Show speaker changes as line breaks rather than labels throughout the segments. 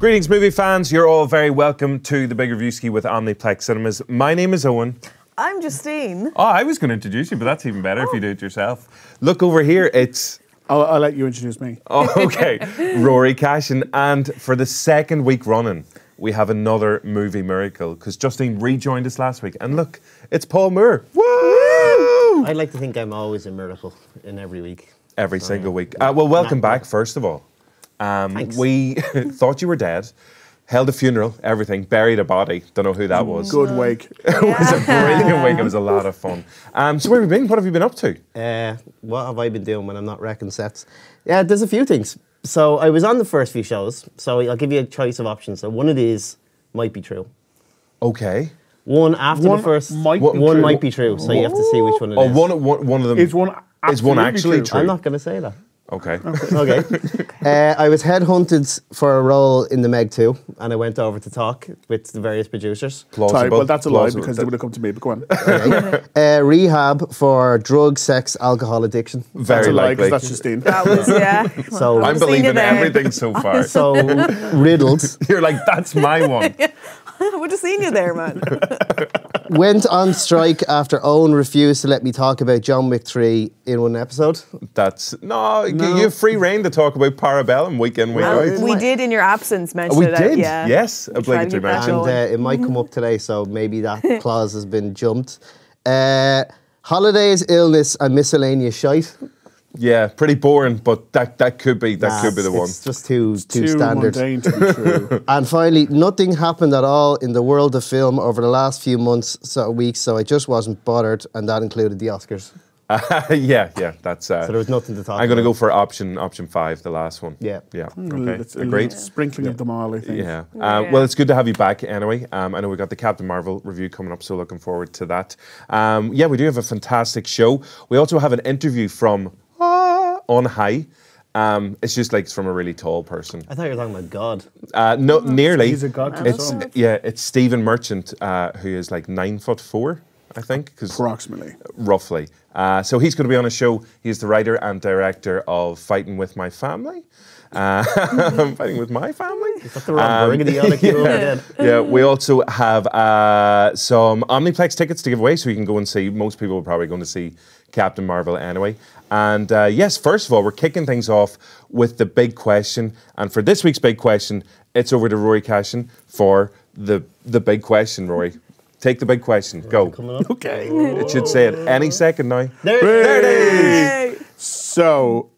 Greetings, movie fans. You're all very welcome to the Big Reviewski with Omniplex Cinemas. My name is Eoghan.
I'm Justine.
Oh, I was going to introduce you, but that's even better if you do it yourself. Look over here. It's...
I'll let you introduce me.
Oh, okay. Rory, Cashin. And for the second week running, we have another movie miracle because Justine rejoined us last week. And look, it's Paul Moore. Woo!
I'd like to think I'm always a miracle in every week.
Every single week. Well, welcome back, first of all. We thought you were dead, held a funeral, everything, buried a body. Don't know who that was.
Good wake.
It was a brilliant week. It was a lot of fun. So where have you been? What have you been up to?
What have I been doing when I'm not wrecking sets? Yeah, there's a few things. So I was on the first few shows, so I'll give you a choice of options. So one of these might be true.
Okay.
One after the first, one might be true. So you have to see which one it is.
One of them
Is one
actually true?
I'm not going to say that.
Okay.
Okay. I was headhunted for a role in the Meg 2, and I went over to talk with the various producers.
Plausible.
Well, that's a lie because they would have come to me, but go on.
Okay. Rehab for drug, sex, alcohol addiction.
Very likely.
That's Justine.
That was, yeah.
So
I'm believing everything so far.
So riddled.
You're like, that's my one.
We're just seeing you there, man.
Went on strike after Owen refused to let me talk about John Wick 3 in one episode.
No. You have free reign to talk about Parabellum week in, week out.
We did in your absence mention
We
it.
did,
Yeah.
yes, obligatory mention.
And it might come up today, so maybe that clause has been jumped. Holidays, illness, and miscellaneous shite.
Yeah, pretty boring, but that could be the one.
It's just too standard.
Mundane to be true.
And finally, nothing happened at all in the world of film over the last few weeks, so I just wasn't bothered, and that included the Oscars.
Yeah, that's...
So there was nothing to talk about.
I'm going to go for option 5, the last one.
Yeah.
Okay,
It's
agreed.
Sprinkling of them all, I think.
Yeah. Well, it's good to have you back anyway. I know we've got the Captain Marvel review coming up, so looking forward to that. Yeah, we do have a fantastic show. We also have an interview from On High. It's just like it's from a really tall person.
I thought you were talking about God.
No, nearly.
He's a god to
It's
some.
yeah, it's Stephen Merchant, who is like 9'4", I think,
Approximately.
roughly. So he's going to be on a show. He's the writer and director of Fighting with My Family. Fighting with My Family.
Is that the Ron Burgundy again?
Yeah, we also have some Omniplex tickets to give away, so you can go and see. Most people are probably going to see Captain Marvel anyway. And yes, first of all, we're kicking things off with the big question. And for this week's big question, it's over to Rory Cashin for the big question, Rory. Take the big question. Go.
Okay.
It should say it any second now.
There
it is.
So,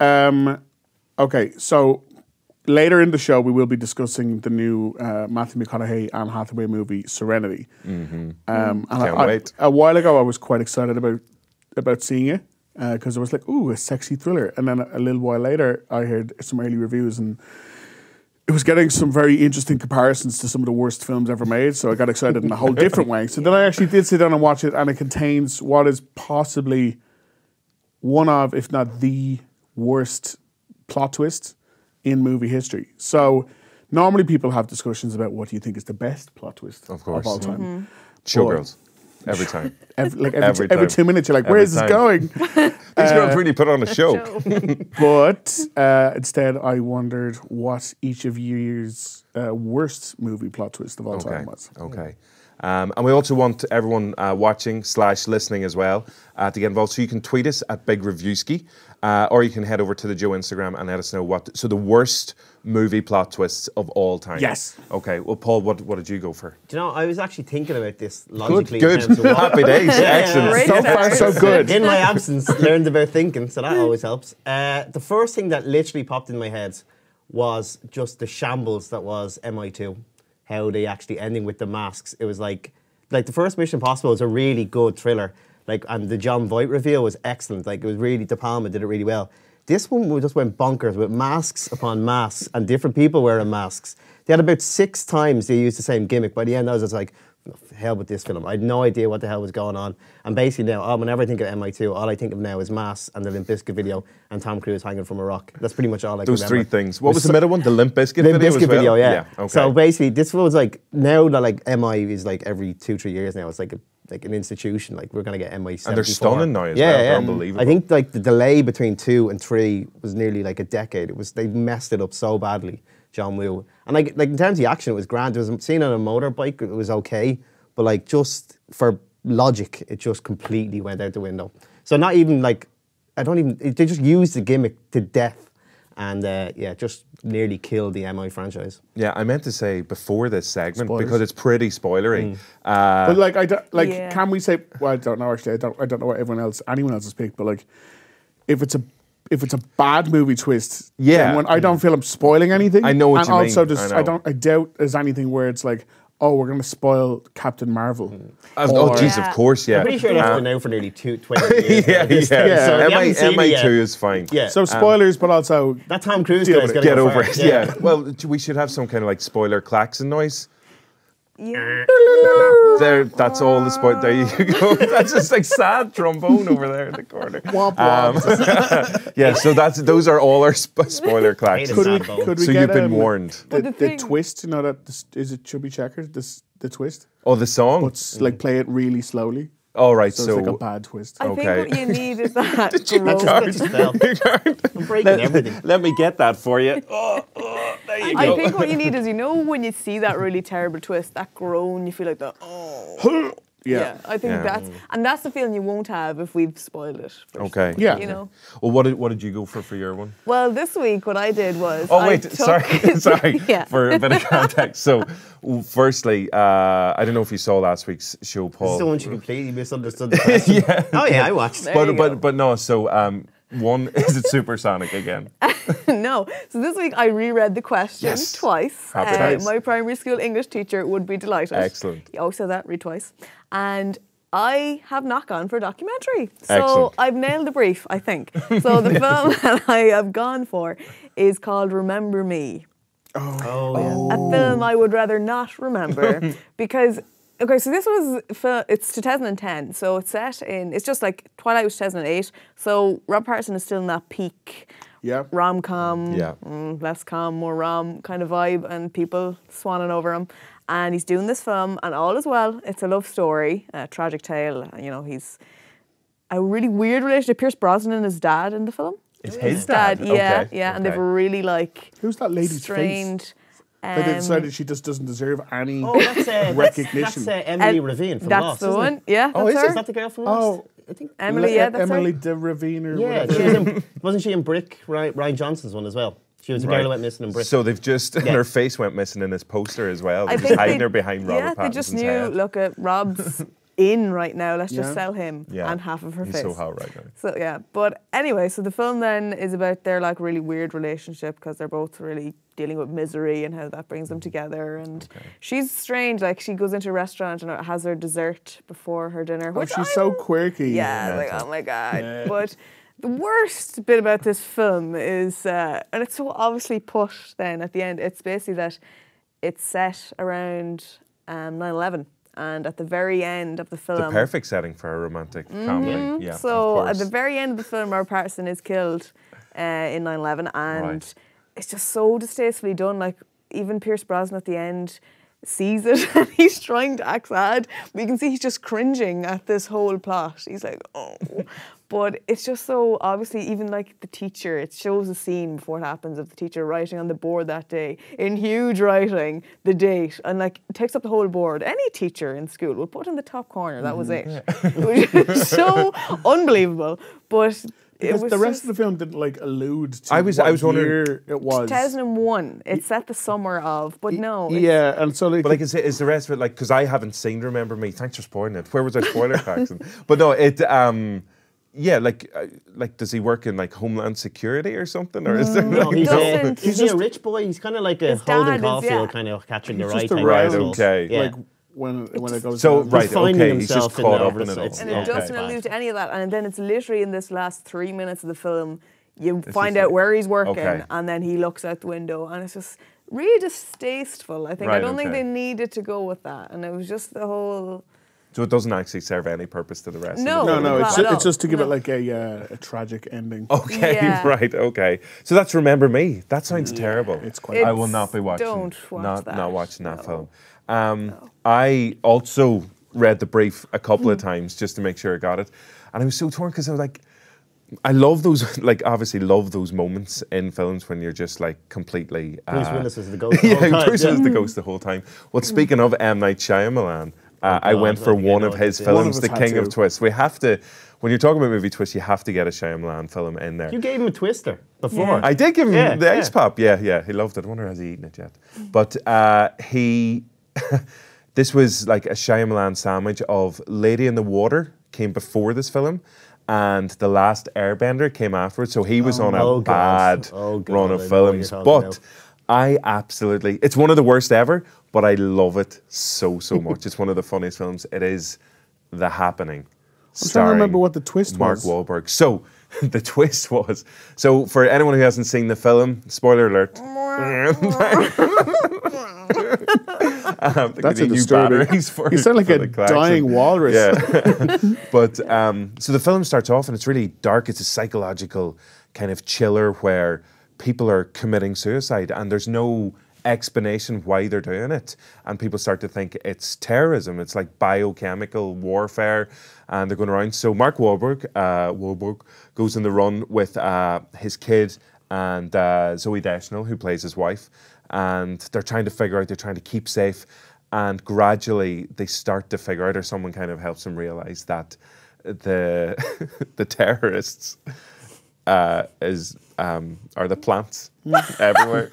okay, so later in the show, we will be discussing the new Matthew McConaughey and Hathaway movie, Serenity.
Can't wait.
A while ago, I was quite excited about seeing it because I was like, ooh, a sexy thriller. And then a little while later, I heard some early reviews and it was getting some very interesting comparisons to some of the worst films ever made, so I got excited in a whole different way. So then I actually did sit down and watch it, and it contains what is possibly one of, if not the worst plot twist in movie history. So normally people have discussions about what do you think is the best plot twist of all time.
Showgirls. Every time.
Every 2 minutes, you're like, where is this going?
These girls really put on a show.
But instead, I wondered what each of yours worst movie plot twist of all time was.
Okay. And we also want everyone watching / listening as well to get involved. So you can tweet us at Big Reviewski, or you can head over to the Joe Instagram and let us know the worst movie plot twists of all time.
Yes.
Okay. Well, Paul, what did you go for?
Do you know, I was actually thinking about this logically.
Good.
In terms of what,
Happy days. Excellent.
So far, so good.
in my absence, learned about thinking, so that always helps. The first thing that literally popped in my head was just the shambles that was MI2. How they actually ending with the masks. It was like the first Mission Impossible was a really good thriller. And the John Voight reveal was excellent. It was really, De Palma did it really well. This one just went bonkers with masks upon masks and different people wearing masks. They had about 6 times they used the same gimmick. By the end, I was just like, hell with this film. I had no idea what the hell was going on. And basically now, whenever I think of MI2, all I think of now is masks and the Limp Bizkit video and Tom Cruise hanging from a rock. That's pretty much all I can remember.
Those 3 things. What was the middle one? The Limp Bizkit video as well?
Limp Bizkit video, yeah.
Okay.
So basically, this was now that MI is every 2-3 years now. It's like an institution. We're going to get MI 74.
And they're stunning now as well. They're unbelievable.
I think the delay between 2 and 3 was nearly a decade. They messed it up so badly John Woo. And like in terms of the action, it was grand. There was a scene on a motorbike, it was okay, but like just for logic, it just completely went out the window. So not even like, they just used the gimmick to death, and yeah, just nearly killed the MI franchise.
Yeah, I meant to say before this segment,
Spoilers.
because it's pretty spoilery.
But like, can we say? Well, I don't know. Actually, I don't know what anyone else has picked. But like, if it's a bad movie twist,
Yeah.
then when I don't feel I'm spoiling anything.
I know what
and
you mean.
also,
I know.
I doubt there's anything where it's like, oh, we're going to spoil Captain Marvel.
Oh, jeez,
Yeah.
of course, yeah.
I'm pretty sure that's been out for nearly 20 years.
Yeah,
at this
yeah.
stage, so if you haven't seen it
MI2
yet-
is fine.
Yeah.
So spoilers, but also
that Tom Cruise
Deal
guy's
with it.
gonna
Get
go
over
far.
it, yeah. Well, we should have some kind of like spoiler klaxon noise.
Yeah.
There, that's all the spoil. There you go. That's just like sad trombone over there in the corner.
womp womp.
Yeah, so those are all our spoiler
Hate
klaxons.
it.
Could we,
Sad bone.
could we
So
get,
you've been warned.
The,
the
the
thing-
twist, you know, is it Chubby Checker? The twist,
Oh, the song.
but like play it really slowly.
All right,
So,
so
it's like a bad twist.
I
Okay.
think what you need is that
That
growth.
just fell. I'm breaking everything.
let me get that for you. There you
I think what you need is, when you see that really terrible twist, that groan, you feel like that, oh.
Yeah.
I think
Yeah.
that's the feeling you won't have if we've spoiled it.
Okay.
Yeah.
You know?
Well, what did you go for your one?
Well, this week what I did was
Oh
I
wait,
took-
sorry.
Yeah.
For a bit of context. So, firstly, I don't know if you saw last week's show, Paul.
This is the one she completely misunderstood the question.
Yeah.
Oh yeah, I watched.
There you go.
But no. So, one is it supersonic again?
No. So this week I reread the question
Yes.
twice.
Happy days.
My primary school English teacher would be delighted.
Excellent.
Oh, so that read twice. And I have not gone for a documentary. So
Excellent.
I've nailed the brief, I think. So the film that I have gone for is called Remember Me.
Oh yeah.
A film I would rather not remember because, okay, so this was, it's 2010, so it's just like Twilight was 2008, so Rob Pattinson is still in that peak
Yeah.
rom-com,
Yeah.
less com, more rom kind of vibe, and people swanning over him. And he's doing this film, and all is well. It's a love story, a tragic tale. He's a really weird relationship. Pierce Brosnan and his dad in the film.
It's his dad.
Yeah,
Okay,
yeah, and they've
okay.
really like
Who's that lady's face?
strained.
That they decided she just doesn't deserve any
Oh, that's
recognition.
That's Emily Ravine from
That's
Lost,
the
isn't
one.
it?
Yeah,
Oh,
that's
is
her.
Is that the girl from
Oh.
Lost? I think.
Emily, yeah, that's
Emily
her.
de Ravine or
Yeah,
whatever.
she was in, wasn't she in Brick? Ryan Johnson's one as well. She was a girl who went missing in Brick.
So they've just her face went missing in this poster as well. They're just hiding her behind Robert
Yeah,
Pattinson's
they just knew.
head.
Look at Rob's in right now. Let's
Yeah.
just sell him
Yeah.
and half of her
He's
face.
so hot right now.
So yeah, but anyway, so the film then is about their like really weird relationship because they're both really dealing with misery and how that brings them together. And she's strange. Like she goes into a restaurant and has her dessert before her dinner.
Oh,
Which
she's so quirky.
yeah, like oh my god. But the worst bit about this film is, and it's so obviously put then at the end. It's basically that it's set around 9/11. And at the very end of the film,
The perfect setting for a romantic comedy. Yeah.
so
of
at the
course.
very end of the film, Robert Pattinson is killed in 9/11, and
Right.
it's just so distastefully done. Like even Pierce Brosnan at the end sees it and he's trying to act sad, but you can see he's just cringing at this whole plot. He's like, oh. But it's just so obviously, even like the teacher, it shows a scene before it happens of the teacher writing on the board that day in huge writing the date, and like it takes up the whole board. Any teacher in school will put in the top corner. That was it. Which is so unbelievable. But it
Because
was
the rest
just
of the film didn't like allude to
I was
what
wondering-
year it was.
2001. It's set the summer of, but no. it's-
Yeah, and so like,
But like, is the rest of it like? Because I haven't seen Remember Me. Thanks for spoiling it. Where was our spoiler Paxton? But no, it. Yeah, like does he work in like Homeland Security or something, or is there?
No,
like,
he's
Doesn't-
he's a rich boy. He's kind of like a
His dad
Holden
is,
Caulfield
yeah.
kind of catching your
He's
eye
just
type
around,
of role.
okay.
Yeah.
like when it goes
So
down.
right,
finding
okay, he's just
himself in
caught
the
up in it all.
opposite.
And it
Okay.
doesn't allude to any of that. And then it's literally in this last 3 minutes of the film, you
It's
find
just
out
like-
where he's working,
okay.
and then he looks out the window, and it's just really distasteful. I think I
Right,
don't think
okay.
they needed to go with that, and it was just the whole.
So it doesn't actually serve any purpose to the rest.
No.
of the
No,
film.
no,
Not
it's
at all.
it's just to give it
No.
like a tragic ending.
Okay,
Yeah.
right, okay. So that's Remember Me. That sounds terrible.
It's quite-
I will not be watching.
Don't watch
not
that.
not watching that
No.
film. I also read the brief a couple of times just to make sure I got it, and I was so torn because I was like, I love those, like, obviously love those moments in films when you're just like completely.
Bruce Willis was the ghost. The whole time.
Bruce Willis the ghost the whole time. Well, speaking of M. Night Shyamalan, I went for one of his films, The King of Twists. We have to, when you're talking about movie twists, you have to get a Shyamalan film in there.
You gave him a twister before.
I did give him the ice pop. Yeah, he loved it. I wonder has he eaten it yet? But this was like a Shyamalan sandwich of Lady in the Water came before this film, and The Last Airbender came afterwards. So he was on a bad run of films. But I absolutely, it's one of the worst ever, but I love it so much. It's one of the funniest films. It is The Happening.
I'm trying to remember what the twist
Mark
was.
Wahlberg. So the twist was, so for anyone who hasn't seen the film, spoiler alert.
That's a disturbing. You sound like a dying walrus.
Yeah. But so the film starts off and it's really dark. It's a psychological kind of chiller where people are committing suicide and there's no explanation why they're doing it, and people start to think it's terrorism. It's like biochemical warfare, and they're going around. So Mark Wahlberg goes on the run with his kid and Zooey Deschanel, who plays his wife, and they're trying to figure out. They're trying to keep safe, and gradually they start to figure out, or someone kind of helps them realize that the terrorists are the plants everywhere.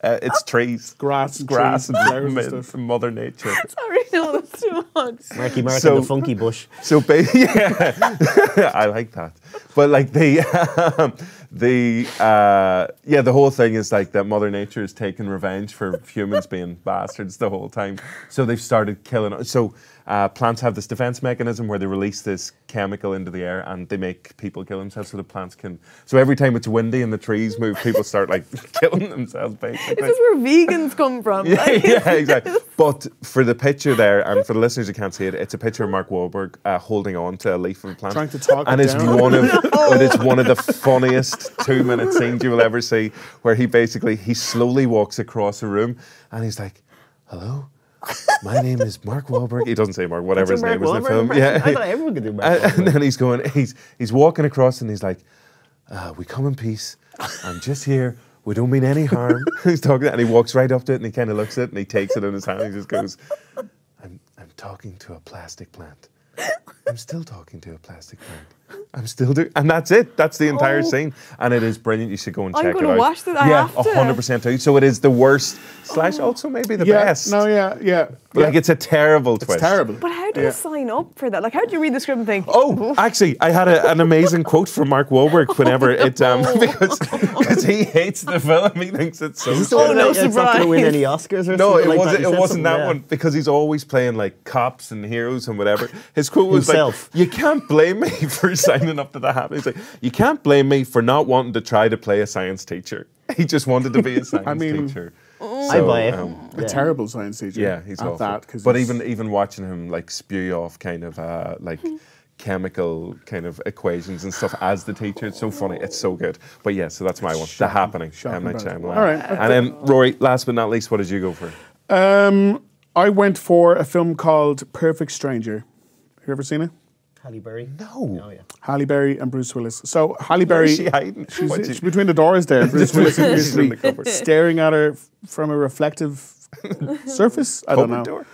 It's trees,
grass,
and Mother Nature.
Sorry, no, that's too much.
Marky Mark and the funky bush.
So, yeah, I like that. But like the whole thing is like that Mother Nature is taking revenge for humans being bastards the whole time. So they've started killing. So plants have this defense mechanism where they release this chemical into the air and they make people kill themselves so the plants can. So every time it's windy and the trees move, people start like killing themselves basically.
Is this where vegans come from?
Yeah, exactly. But for the picture there, and for the listeners who can't see it, it's a picture of Mark Wahlberg holding on to a leaf of a plant.
Trying to talk
and
it
it's
down.
it's one of the funniest 2-minute scenes you will ever see, where he slowly walks across a room and he's like, "Hello, my name is Mark Wahlberg." He doesn't say Mark, whatever his name is in the film.
Yeah, I thought everyone could do Mark Wahlberg.
And then he's walking across and he's like, "We come in peace. I'm just here. We don't mean any harm." He's talking, and he walks right up to it and he kind of looks at it and he takes it in his hand and he just goes, I'm talking to a plastic plant. I'm still talking to a plastic plant. I'm still doing, and that's it. That's the entire scene, and it is brilliant. You should go and check it out.
I'm going to watch that.
Yeah, 100% too. So it is the worst / also maybe the best.
No, yeah.
But like it's a terrible twist.
It's terrible.
But how do you sign up for that? Like, how do you read the script and think?
Oh, actually, I had an amazing quote from Mark Wahlberg whenever it because he hates the film. He thinks it's so.
It's not going to win any Oscars or
no,
something.
It wasn't that one because he's always playing like cops and heroes and whatever. His quote was like, "You can't blame me for signing up to the habit." He's like, "You can't blame me for not wanting to try to play a science teacher." He just wanted to be a science teacher.
I buy it.
A terrible science teacher.
Yeah, he's
at
awful.
that.
But even watching him like spew off kind of like chemical kind of equations and stuff as the teacher, it's so funny. It's so good. But yeah, so that's my one. The Happening. M. Night Shyamalan.
All right.
And then Rory, last but not least, what did you go for?
I went for a film called Perfect Stranger. Have you ever seen it?
Halle Berry?
No.
Oh, yeah.
Halle Berry and Bruce Willis. So Halle Berry,
Where is she hiding?
she's between the doors there. Bruce Willis is usually staring at her from a reflective surface. I don't know.
Door.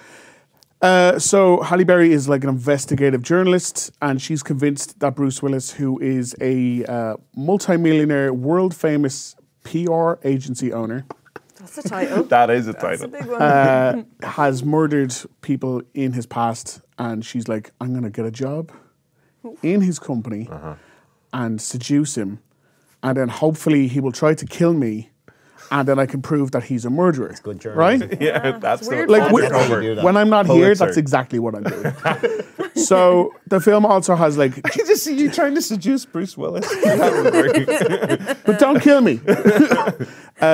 So Halle Berry is like an investigative journalist, and she's convinced that Bruce Willis, who is a multi-millionaire, world-famous PR agency owner,
That's the title.
That is a
That's a
title.
big one.
has murdered people in his past, and she's like, I'm going to get a job in his company and seduce him, and then hopefully he will try to kill me, and then I can prove that he's a murderer. That's
good journalism.
Right?
Yeah, that's the
weird.
Like
That's
when I'm not here,
Pulitzer.
that's exactly what I'm doing. So the film also has like,
I can just see you trying to seduce Bruce Willis. That would work.
but don't kill me.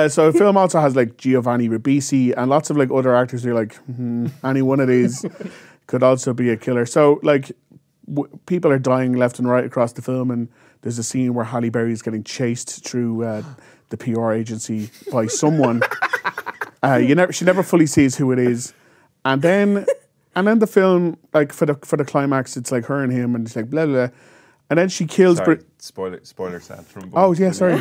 So the film also has like Giovanni Ribisi and lots of like other actors who are like, any one of these could also be a killer. So like people are dying left and right across the film, and there's a scene where Halle Berry is getting chased through the PR agency by someone. She never fully sees who it is, and then the film, like for the climax, it's like her and him, and it's like blah blah, And then she kills...
Sorry, spoiler set from...
Oh, yeah, sorry.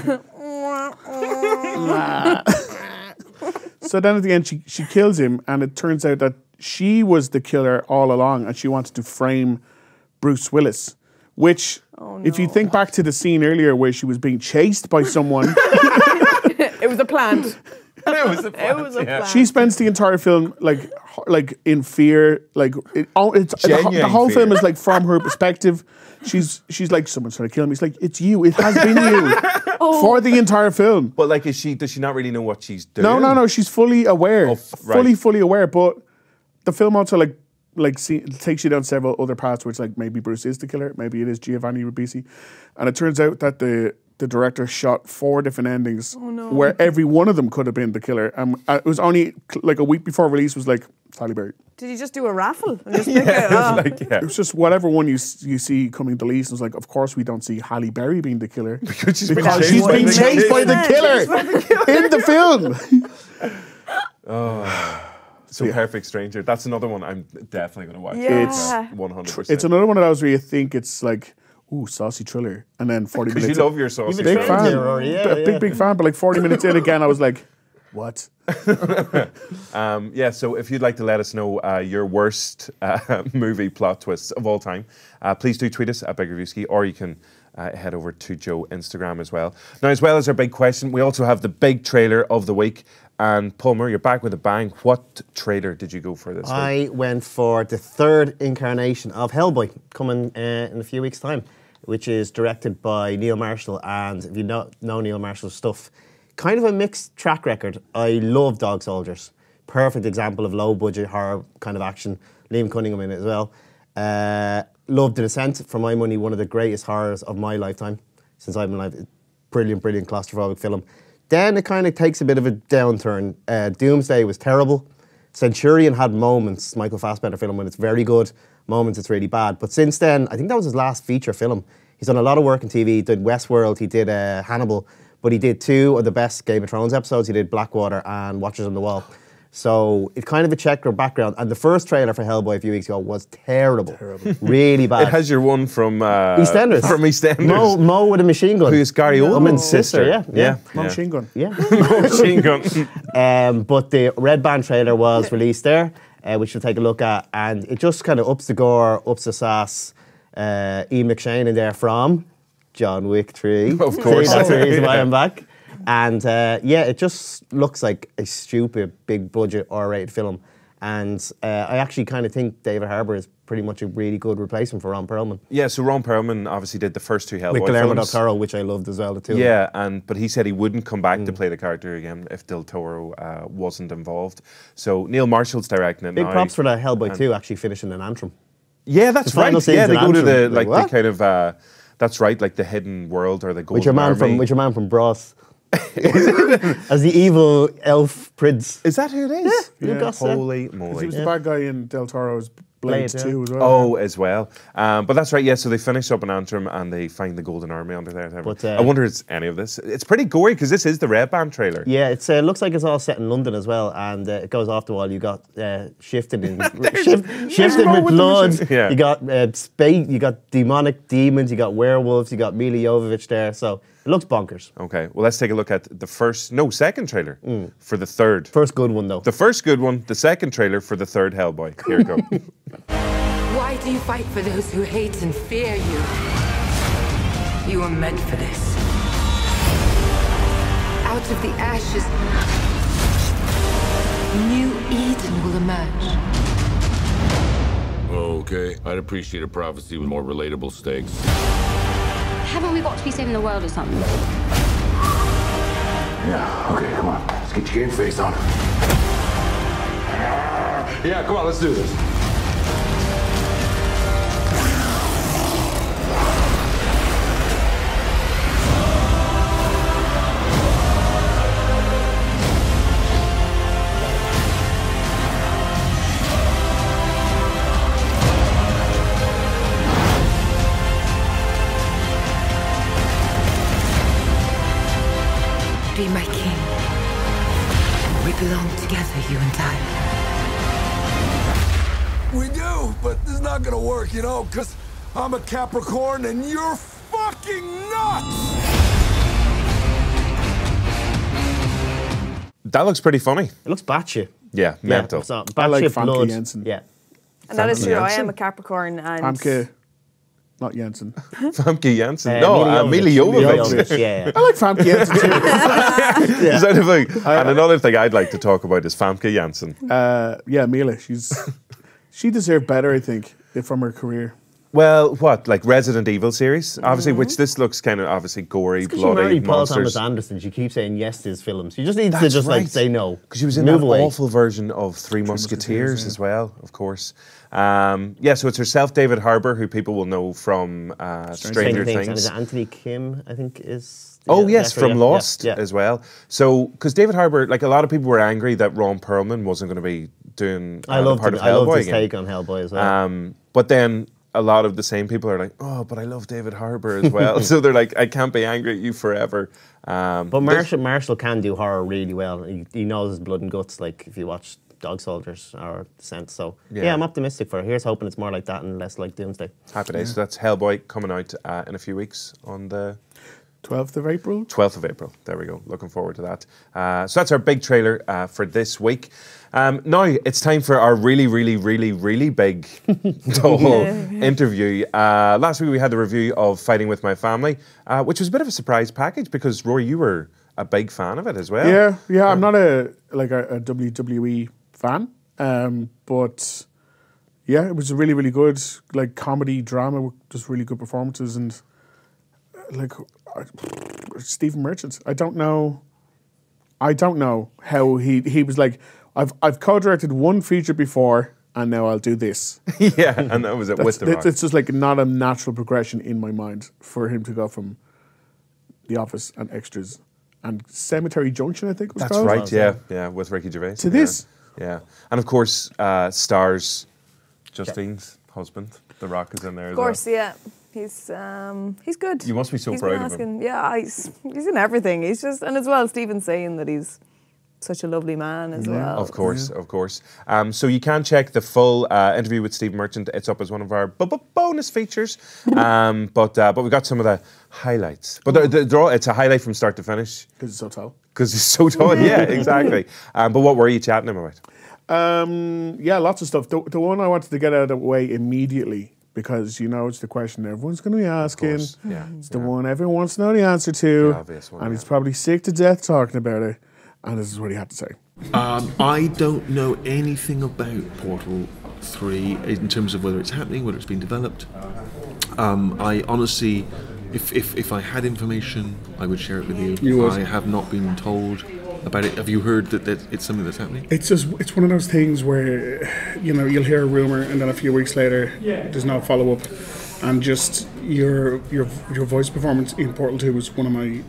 So then at the end, she kills him, and it turns out that she was the killer all along, and she wanted to frame Bruce Willis, which, if you think back to the scene earlier where she was being chased by someone...
It was a plant.
It was a
plan.
She spends the entire film like in fear, like the whole film is like from her perspective. She's like, someone's trying to kill me. It's like, it's you. It has been you for the entire film.
But like, does she not really know what she's doing?
No. She's fully aware, fully aware. But the film also takes you down several other paths where it's like maybe Bruce is the killer, maybe it is Giovanni Ribisi, and it turns out that the director shot 4 different endings where every one of them could have been the killer. And it was only like a week before release was like, Halle Berry.
Did you just do a raffle? And just pick it?
It was just whatever one you see coming to release. It was like, of course we don't see Halle Berry being the killer.
Because she's
being chased by the killer in the film.
So Perfect Stranger. That's another one I'm definitely going to watch.
Yeah.
It's 100%.
It's another one of those where you think it's like, ooh, saucy thriller. And then 40 minutes.
Because you love your saucy
big
thriller.
fan.
Rory. Yeah,
Big fan. But like 40 minutes in again, I was like, what?
So if you'd like to let us know your worst movie plot twists of all time, please do tweet us at Big Reviewski, or you can head over to Joe Instagram as well. Now, as well as our big question, we also have the big trailer of the week. And Palmer, you're back with a bang. What trailer did you go for this week?
I went for the 3rd incarnation of Hellboy, coming in a few weeks' time, which is directed by Neil Marshall. And if you know Neil Marshall's stuff, kind of a mixed track record. I love Dog Soldiers. Perfect example of low-budget horror kind of action. Liam Cunningham in it as well. Loved The Descent. For my money, one of the greatest horrors of my lifetime since I've been alive. Brilliant claustrophobic film. Then it kind of takes a bit of a downturn. Doomsday was terrible. Centurion had moments, Michael Fassbender film, when it's very good. Moments it's really bad. But since then, I think that was his last feature film. He's done a lot of work in TV. He did Westworld, he did Hannibal, but he did 2 of the best Game of Thrones episodes. He did Blackwater and Watchers on the Wall. So it's kind of a checkered background. And the first trailer for Hellboy a few weeks ago was terrible. Really bad.
It has your one from
EastEnders.
From EastEnders.
Mo with a machine gun.
Who's Gary Oldman's sister.
Yeah.
Machine gun.
Yeah.
Machine gun.
But the Red Band trailer was released there, which we'll take a look at. And it just kind of ups the gore, ups the sass. Ian McShane in there from John Wick 3.
Of course.
That's the reason why I'm back. And it just looks like a stupid, big budget R-rated film. And I actually kind of think David Harbour is pretty much a really good replacement for Ron Perlman.
Yeah, so Ron Perlman obviously did the first 2 Hellboy
with Guillermo del
films.
Toro, which I loved as well, the 2.
Yeah, but he said he wouldn't come back to play the character again if Del Toro wasn't involved. So Neil Marshall's directing it
Big
now.
props for that Hellboy 2 actually finishing in Antrim.
Yeah, that's
The final
right.
scene's
Yeah, they
in
go to
Antrim.
the
Like,
the kind of that's right, like the hidden world or the Golden Army.
With your man from Bros. As the evil elf prince.
Is that who it is?
Yeah. Lucas,
Holy
He
moly.
was the bad guy in Del Toro's Blade 2 as well.
Oh, as well. But that's right, yeah, so they finish up in Antrim and they find the Golden Army under there.
But,
I wonder if it's any of this. It's pretty gory because this is the Red Band trailer.
Yeah, it looks like it's all set in London as well, and it goes off the wall. You got shifted with blood.
Yeah.
You got space. You got demonic demons. You got werewolves. You got Mila Jovovich there. So it looks bonkers.
Okay, well, let's take a look at the second trailer for the 3rd.
First good one though.
The first good one, the second trailer for the 3rd Hellboy. Here we go.
Why do you fight for those who hate and fear you? You were meant for this. Out of the ashes, new Eden will emerge.
Okay, I'd appreciate a prophecy with more relatable stakes.
Haven't we got to be saving the world or something?
Yeah, okay, come on. Let's get your game face on. Yeah, come on, let's do this.
Be my king. We belong together, you and I.
We do, but this is not gonna work, you know, because
I'm a Capricorn and you're fucking nuts!
That looks pretty funny.
It looks batshit.
Yeah, mental.
So,
I like
batshit
Famke
blood.
Jensen.
Yeah.
And that is true. I
Jensen?
am a Capricorn, and
Famke, not Jensen.
Famke Jensen. No,
Mila
Mila
Jovovich.
Jovovich.
Yeah.
I like Famke Jensen too.
Is that a thing? And another thing I'd like to talk about is Famke Janssen.
Yeah, Mila. She deserved better, I think, from her career.
Well, what, like Resident Evil series? Obviously, which this looks kind of obviously gory,
Because she
bloody,
married Paul
monsters.
Thomas Anderson. She keeps saying yes to his films. She just needs to
That's
just like
right.
say no.
Because she was in
Move
that
away.
awful version of Three Musketeers
yeah.
as well, of course. Yeah, so it's herself, David Harbour, who people will know from Stranger
And
Things.
is it Anthony Kim, I think, is...
Oh,
the
yes,
actor,
from
yeah.
Lost
Yeah.
as well. So, because David Harbour, like a lot of people were angry that Ron Perlman wasn't going to be doing
I
the
loved
part
his
of Hellboy again.
take on Hellboy as well.
But then a lot of the same people are like, oh, but I love David Harbour as well. So they're like, I can't be angry at you forever.
But Marshall can do horror really well. He knows his blood and guts, like if you watch Dog Soldiers or Descent. So yeah, I'm optimistic for it. Here's hoping it's more like that and less like Doomsday.
Happy days. So that's Hellboy coming out in a few weeks on the
12th of April?
12th of April. There we go. Looking forward to that. So that's our big trailer for this week. Now it's time for our really, really, really, really big interview. Last week we had the review of Fighting With My Family, which was a bit of a surprise package because, Rory, you were a big fan of it as well.
Yeah. I'm not a WWE fan, but yeah, it was really, really good. Like comedy, drama, just really good performances, and like Stephen Merchant. I don't know how he was like, I've co-directed one feature before and now I'll do this.
Yeah, and that was it with the Rock.
It's just like not a natural progression in my mind for him to go from The Office and Extras and Cemetery Junction, I think it was
That's
called.
right, yeah, with Ricky Gervais.
To this.
Yeah. And of course, stars Justine's husband. The Rock is in there as well.
of course, yeah. He's good.
You must be so
He's
proud
been
of him.
asking, yeah, he's in everything. He's just, and as well, Stephen's saying that he's such a lovely man as well.
Of course. So you can check the full interview with Stephen Merchant. It's up as one of our bonus features. But we got some of the highlights. But it's a highlight from start to finish.
Because it's so tall.
Because it's so tall, yeah, exactly. But what were you chatting about?
Yeah, lots of stuff. The one I wanted to get out of the way immediately, because it's the question everyone's going to be asking.
Yeah.
It's the one everyone wants to know the answer to.
The obvious one,
and
yeah.
he's probably sick to death talking about it. And this is what he had to say.
I don't know anything about Portal 3 in terms of whether it's happening, whether it's been developed. I honestly, if I had information, I would share it with you.
You would.
I have not been told about it. Have you heard that it's something that's happening?
It's one of those things where, you'll hear a rumour and then a few weeks later, there's no follow-up. And just your voice performance in Portal 2 was one of my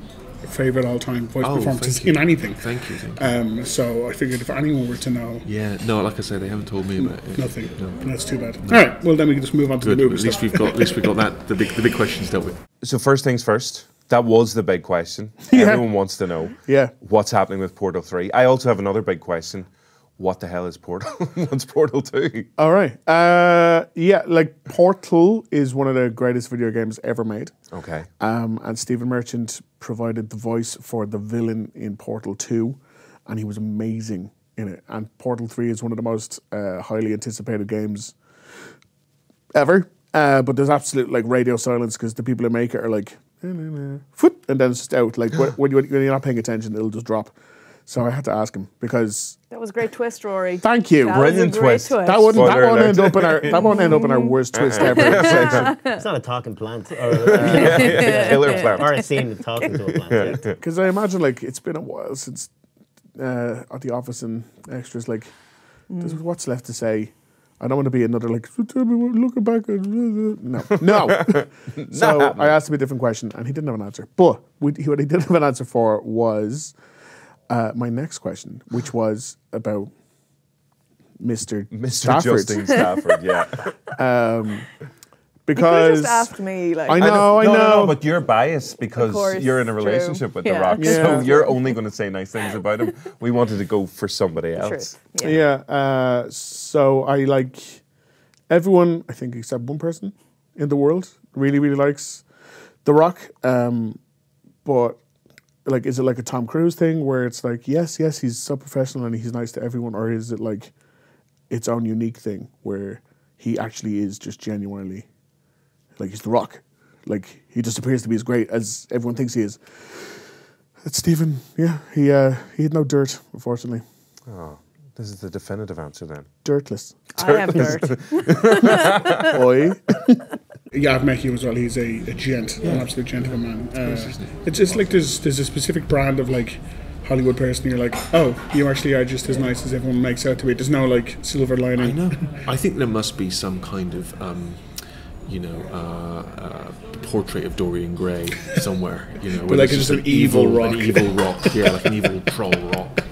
favourite all-time voice performances in anything.
Thank you.
So I figured if anyone were to know...
Yeah, no, like I said, they haven't told me about it.
Nothing.
No.
That's too bad. All right, well then we can just move on to
Good.
the movie
At least we've got that, the big questions dealt with.
So first things first, that was the big question.
Yeah.
Everyone wants to know what's happening with Portal 3. I also have another big question. What the hell is Portal? What's Portal 2?
All right. Portal is one of the greatest video games ever made.
Okay.
And Stephen Merchant provided the voice for the villain in Portal 2, and he was amazing in it. And Portal 3 is one of the most highly anticipated games ever. But there's absolute radio silence because the people who make it are like, foot, and then it's just out. Like when you're not paying attention, it'll just drop. So I had to ask him because
That was a great twist, Rory.
thank you.
That was a
Brilliant
great
twist.
That won't end up in our worst twist ever.
It's not a talking plant. Or,
Killer plant.
or a scene talking to a plant. Yeah.
Because I imagine it's been a while since at the Office and Extras. There's what's left to say. I don't want to be another so tell me what looking back at no. So I asked him a different question and he didn't have an answer. But what he did have an answer for was my next question, which was about Mr. Stafford.
Justine Stafford, yeah.
Because
You just asked me,
I know.
No, but you're biased because
course,
you're in a
true.
relationship with The
Yeah.
Rock.
Yeah.
So you're only going to say nice things about him. We wanted to go for somebody else.
Truth.
Yeah. So I like everyone, I think except one person in the world. Really, really likes The Rock. But like, is it like a Tom Cruise thing where it's like, yes, he's so professional and he's nice to everyone, or is it like its own unique thing where he actually is just genuinely like he's The Rock? Like, he just appears to be as great as everyone thinks he is. It's Stephen, yeah, he had no dirt, unfortunately.
Oh, this is the definitive answer then.
Dirtless.
I have dirt.
Oi. Yeah, I've met you as well. He's a gent, an absolute gentleman. It's just like there's a specific brand of like Hollywood person. You're like, oh, you actually are just as nice as everyone makes out to be. There's no like silver lining.
I know. I think there must be some kind of, portrait of Dorian Gray somewhere.
But like just an evil rock.
An evil rock, yeah, like an evil troll rock.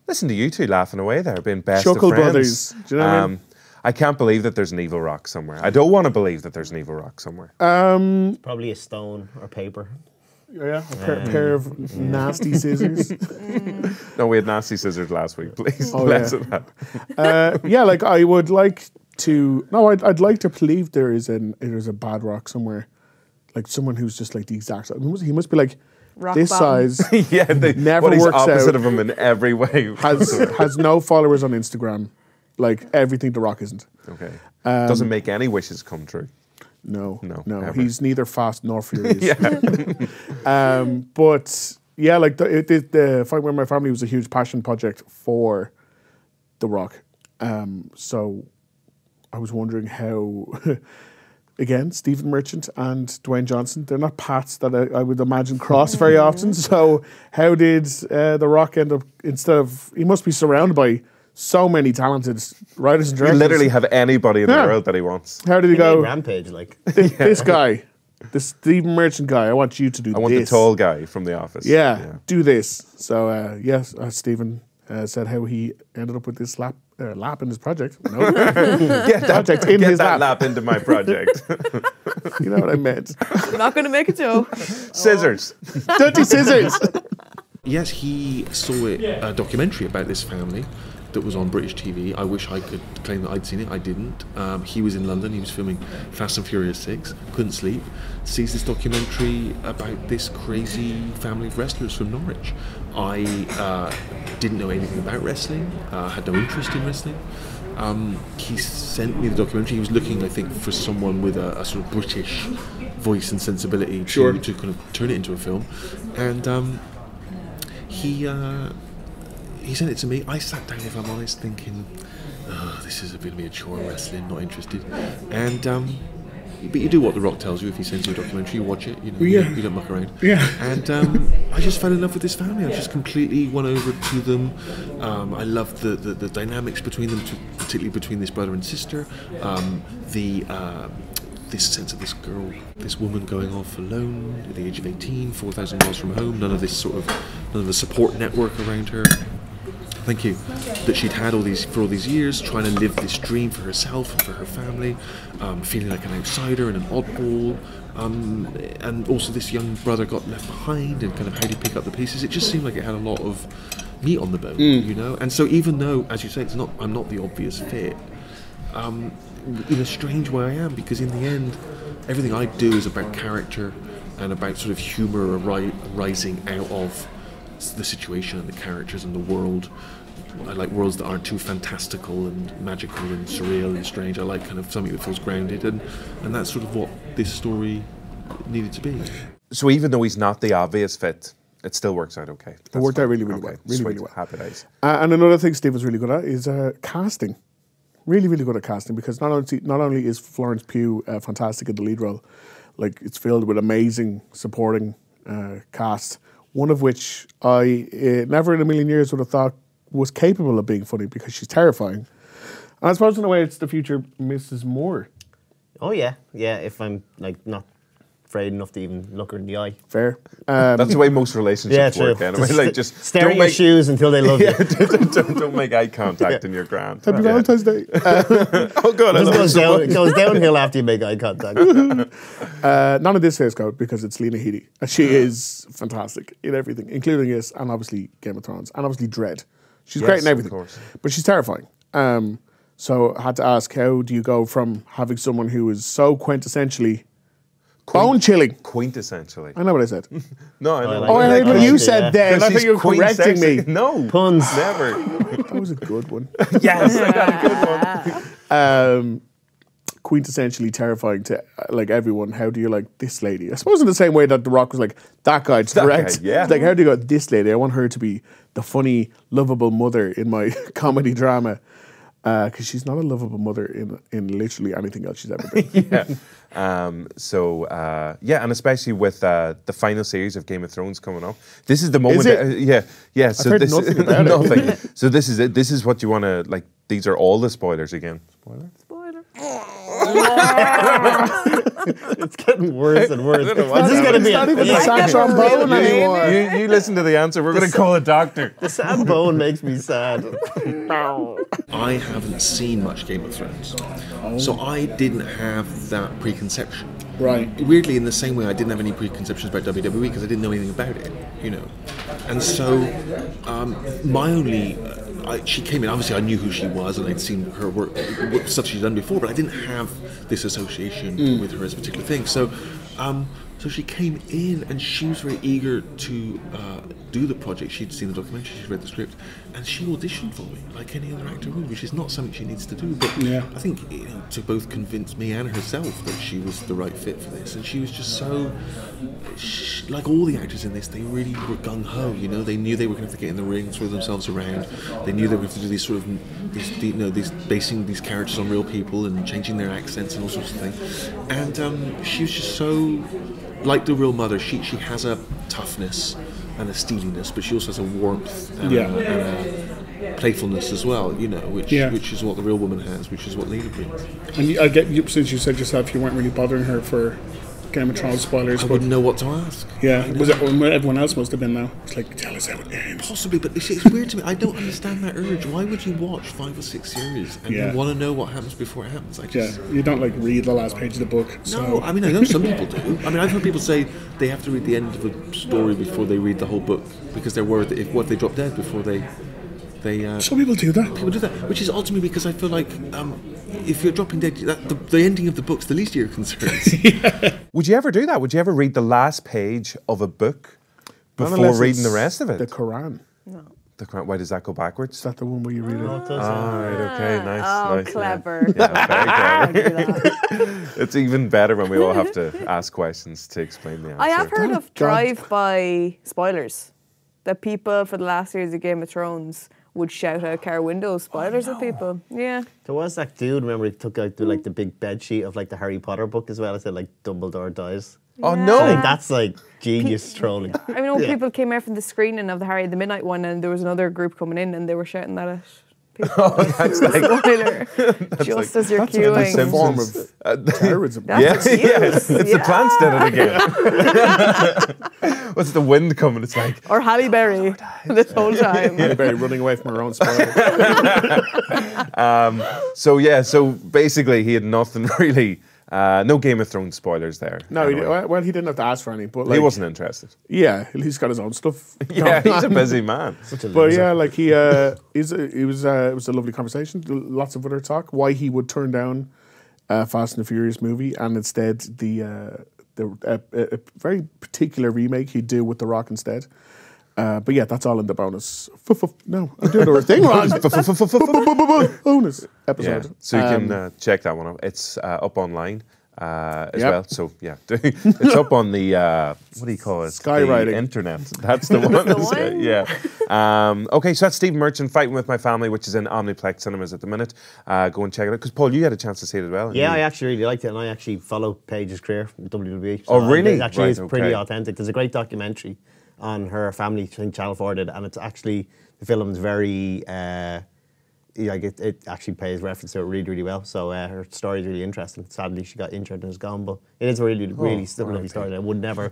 Listen to you two laughing away there, being best
Chuckle
of friends.
Brothers. Do you know what I mean?
I can't believe that there's an evil rock somewhere. I don't want to believe that there's an evil rock somewhere.
Probably a stone or paper.
Yeah, a pair of nasty scissors.
No, we had nasty scissors last week, please.
Oh,
Less
yeah.
of that.
Yeah, like I would like to. No, I'd like to believe there's a bad rock somewhere, like someone who's just like the exact. He must be like
Rock
this
bottom.
size.
Yeah,
Never
but he's
works
opposite
out.
of him in every way.
Has no followers on Instagram. Like everything The Rock isn't.
Okay. Doesn't make any wishes come true.
No.
Ever.
He's neither fast nor furious.
Yeah.
But yeah, like the Fight With My Family was a huge passion project for The Rock. So I was wondering how, again, Stephen Merchant and Dwayne Johnson, they're not paths that I would imagine cross very often. So how did The Rock end up, he must be surrounded by so many talented writers and
You
directors.
literally have anybody in the world that he wants.
How did he go?
Rampage, like.
This guy, this Stephen Merchant guy, I want you to do this.
I want the tall guy from The Office.
Yeah, do this. So, yes, Stephen said how he ended up with this lap in his project. No.
Get that lap into my project.
You know what I meant.
I'm not going to make a joke.
Scissors.
Dirty scissors.
Yes, he saw a documentary about this family that was on British TV. I wish I could claim that I'd seen it. I didn't. He was in London. He was filming Fast and Furious 6. Couldn't sleep. Sees this documentary about this crazy family of wrestlers from Norwich. I didn't know anything about wrestling. Had no interest in wrestling. He sent me the documentary. He was looking, I think, for someone with a sort of British voice and sensibility to kind of turn it into a film. And he sent it to me. I sat down, if I'm honest, thinking, this is a bit of a chore, wrestling, not interested. And but you do what The Rock tells you. If he sends you a documentary, you watch it. You don't muck around.
Yeah.
And I just fell in love with this family. I just completely won over to them. I loved the dynamics between them, particularly between this brother and sister. This sense of this girl, this woman going off alone at the age of 18, 4,000 miles from home, none of the support network around her. Thank you. That she'd had for all these years, trying to live this dream for herself and for her family, feeling like an outsider and an oddball, and also this young brother got left behind, and kind of how do you pick up the pieces? It just seemed like it had a lot of meat on the bone, And so even though, as you say, I'm not the obvious fit. In a strange way I am, because in the end everything I do is about character and about sort of humour arising out of the situation and the characters and the world. I like worlds that aren't too fantastical and magical and surreal and strange. I like kind of something that feels grounded, and that's sort of what this story needed to be.
So even though he's not the obvious fit, it still works out okay.
It worked out really, really well. Really well.
Happy days.
And another thing Steve was really good at is casting. Really, really good at casting, because not only is Florence Pugh fantastic in the lead role, like it's filled with amazing supporting cast, one of which I never in a million years would have thought was capable of being funny, because she's terrifying. And I suppose in a way it's the future Mrs. Moore.
Oh yeah, if I'm like not afraid enough to even look her in the eye.
Fair.
That's the way most relationships work anyway.
Just stare at your shoes until they love you.
Don't make eye contact in your grand.
Happy Valentine's Day.
Oh God,
it goes downhill after you make eye contact.
None of this hair's out because it's Lena Headey. She is fantastic in everything, including this, and obviously Game of Thrones, and obviously Dread. She's great in everything, but she's terrifying. So I had to ask, how do you go from having someone who is so quintessentially bone-chilling?
Quintessentially.
I know what I said.
No, I know.
Oh, I heard what you said then. I
She's
thought you were correcting me.
queen-sexy. No.
Puns.
Never.
That was a good one.
Yes, I got a good one.
Quintessentially terrifying to like everyone. How do you like this lady? I suppose in the same way that The Rock was like, that guy's correct.
guy, yeah.
It's like, how do you go, this lady? I want her to be the funny, lovable mother in my comedy drama. Because she's not a lovable mother in literally anything else she's ever been.
Yeah. And especially with the final series of Game of Thrones coming up, this is the moment.
Is it?
Yeah. So
heard
this
nothing about it.
nothing. So this is it. This is what you want to like. These are all the spoilers again. Spoiler.
It's getting worse and worse.
I don't know why.
Is this going to be
It's not even
a
the sack trombone anymore.
You listen to the answer. We're going to call a doctor.
The sad bone makes me sad.
I haven't seen much Game of Thrones, so I didn't have that preconception.
Right.
Weirdly, in the same way, I didn't have any preconceptions about WWE because I didn't know anything about it, you know. And so, my only, she came in. Obviously, I knew who she was, and I'd seen her work stuff she'd done before, but I didn't have this association with her as a particular thing. So, so she came in, and she was very eager to do the project. She'd seen the documentary, she'd read the script, and she auditioned for me like any other actor would, which is not something she needs to do. But I think to both convince me and herself that she was the right fit for this, and she was just so. Like all the actors in this, they really were gung ho. You know, they knew they were going to have to get in the ring, throw themselves around. They knew they were going to do these sort of, these basing these characters on real people and changing their accents and all sorts of things. And she was just so like the real mother. She has a toughness and a steeliness, but she also has a warmth and a playfulness as well. You know, which is what the real woman has, which is what Lady brings.
And I get you, since you said yourself you weren't really bothering her for Game of Thrones spoilers.
I wouldn't know what to ask.
Yeah, was it everyone else must have been now? It's like, tell us how it ends.
Possibly, but it's weird to me. I don't understand that urge. Why would you watch 5 or 6 series and you want to know what happens before it happens?
You don't like read the last page of the book. So.
No, I mean, I know some people do. I mean, I've heard people say they have to read the end of a story before they read the whole book because they're worried that what if they drop dead before they
some people do that.
People do that, which is odd to me because I feel like if you're dropping dead, the ending of the book's the least of your concerns.
Would you ever do that? Would you ever read the last page of a book before reading the rest of it?
The Quran.
No.
The Quran. Why does that go backwards?
Is that the one where you read it?
Right,
okay, nice.
Oh,
nice,
clever.
Yeah, very clever. It's even better when we all have to ask questions to explain the answer.
I have heard of drive-by spoilers. That people for the last series of Game of Thrones would shout out car windows spoilers at people. Yeah.
There was that dude, remember, he took out the big bed sheet of like the Harry Potter book as well. It said like Dumbledore dies.
Oh no!
So, like, that's like genius trolling.
I mean, people came out from the screening of the Midnight one, and there was another group coming in, and they were shouting that at people.
Oh, that's like
spoiler. Just as you're queuing.
That's a form of terrorism.
That's
it's the plants did it again. What's the wind coming? It's like
or Halle Berry this whole time.
Halle Berry running away from her own spoiler.
So basically he had nothing really. No Game of Thrones spoilers there.
No,
anyway.
he didn't have to ask for any, but like,
he wasn't interested.
Yeah, he's got his own stuff.
Yeah, he's a busy man.
But yeah, like it was a lovely conversation. Lots of other talk. Why he would turn down Fast and the Furious movie and instead a very particular remake he'd do with The Rock instead. But yeah, that's all in the bonus. No, I'm doing the thing wrong. Bonus episode.
Yeah, so you can check that one out. It's up online as well. So yeah, it's up on the what do you call it?
Skywriting.
The internet. That's the one. Yeah. Okay, so that's Stephen Merchant, Fighting With My Family, which is in Omniplex cinemas at the minute. Go and check it out. Because Paul, you had a chance to see it as well.
Yeah, I actually really liked it, and I actually follow Paige's career from WWE.
So really?
It actually is pretty authentic. There's a great documentary on her family, I think Channel 4 did, and it's actually, the film's very, it actually pays reference to it really, really well. So her story is really interesting. Sadly, she got injured and is gone, but it is a really, really lovely story. I would never.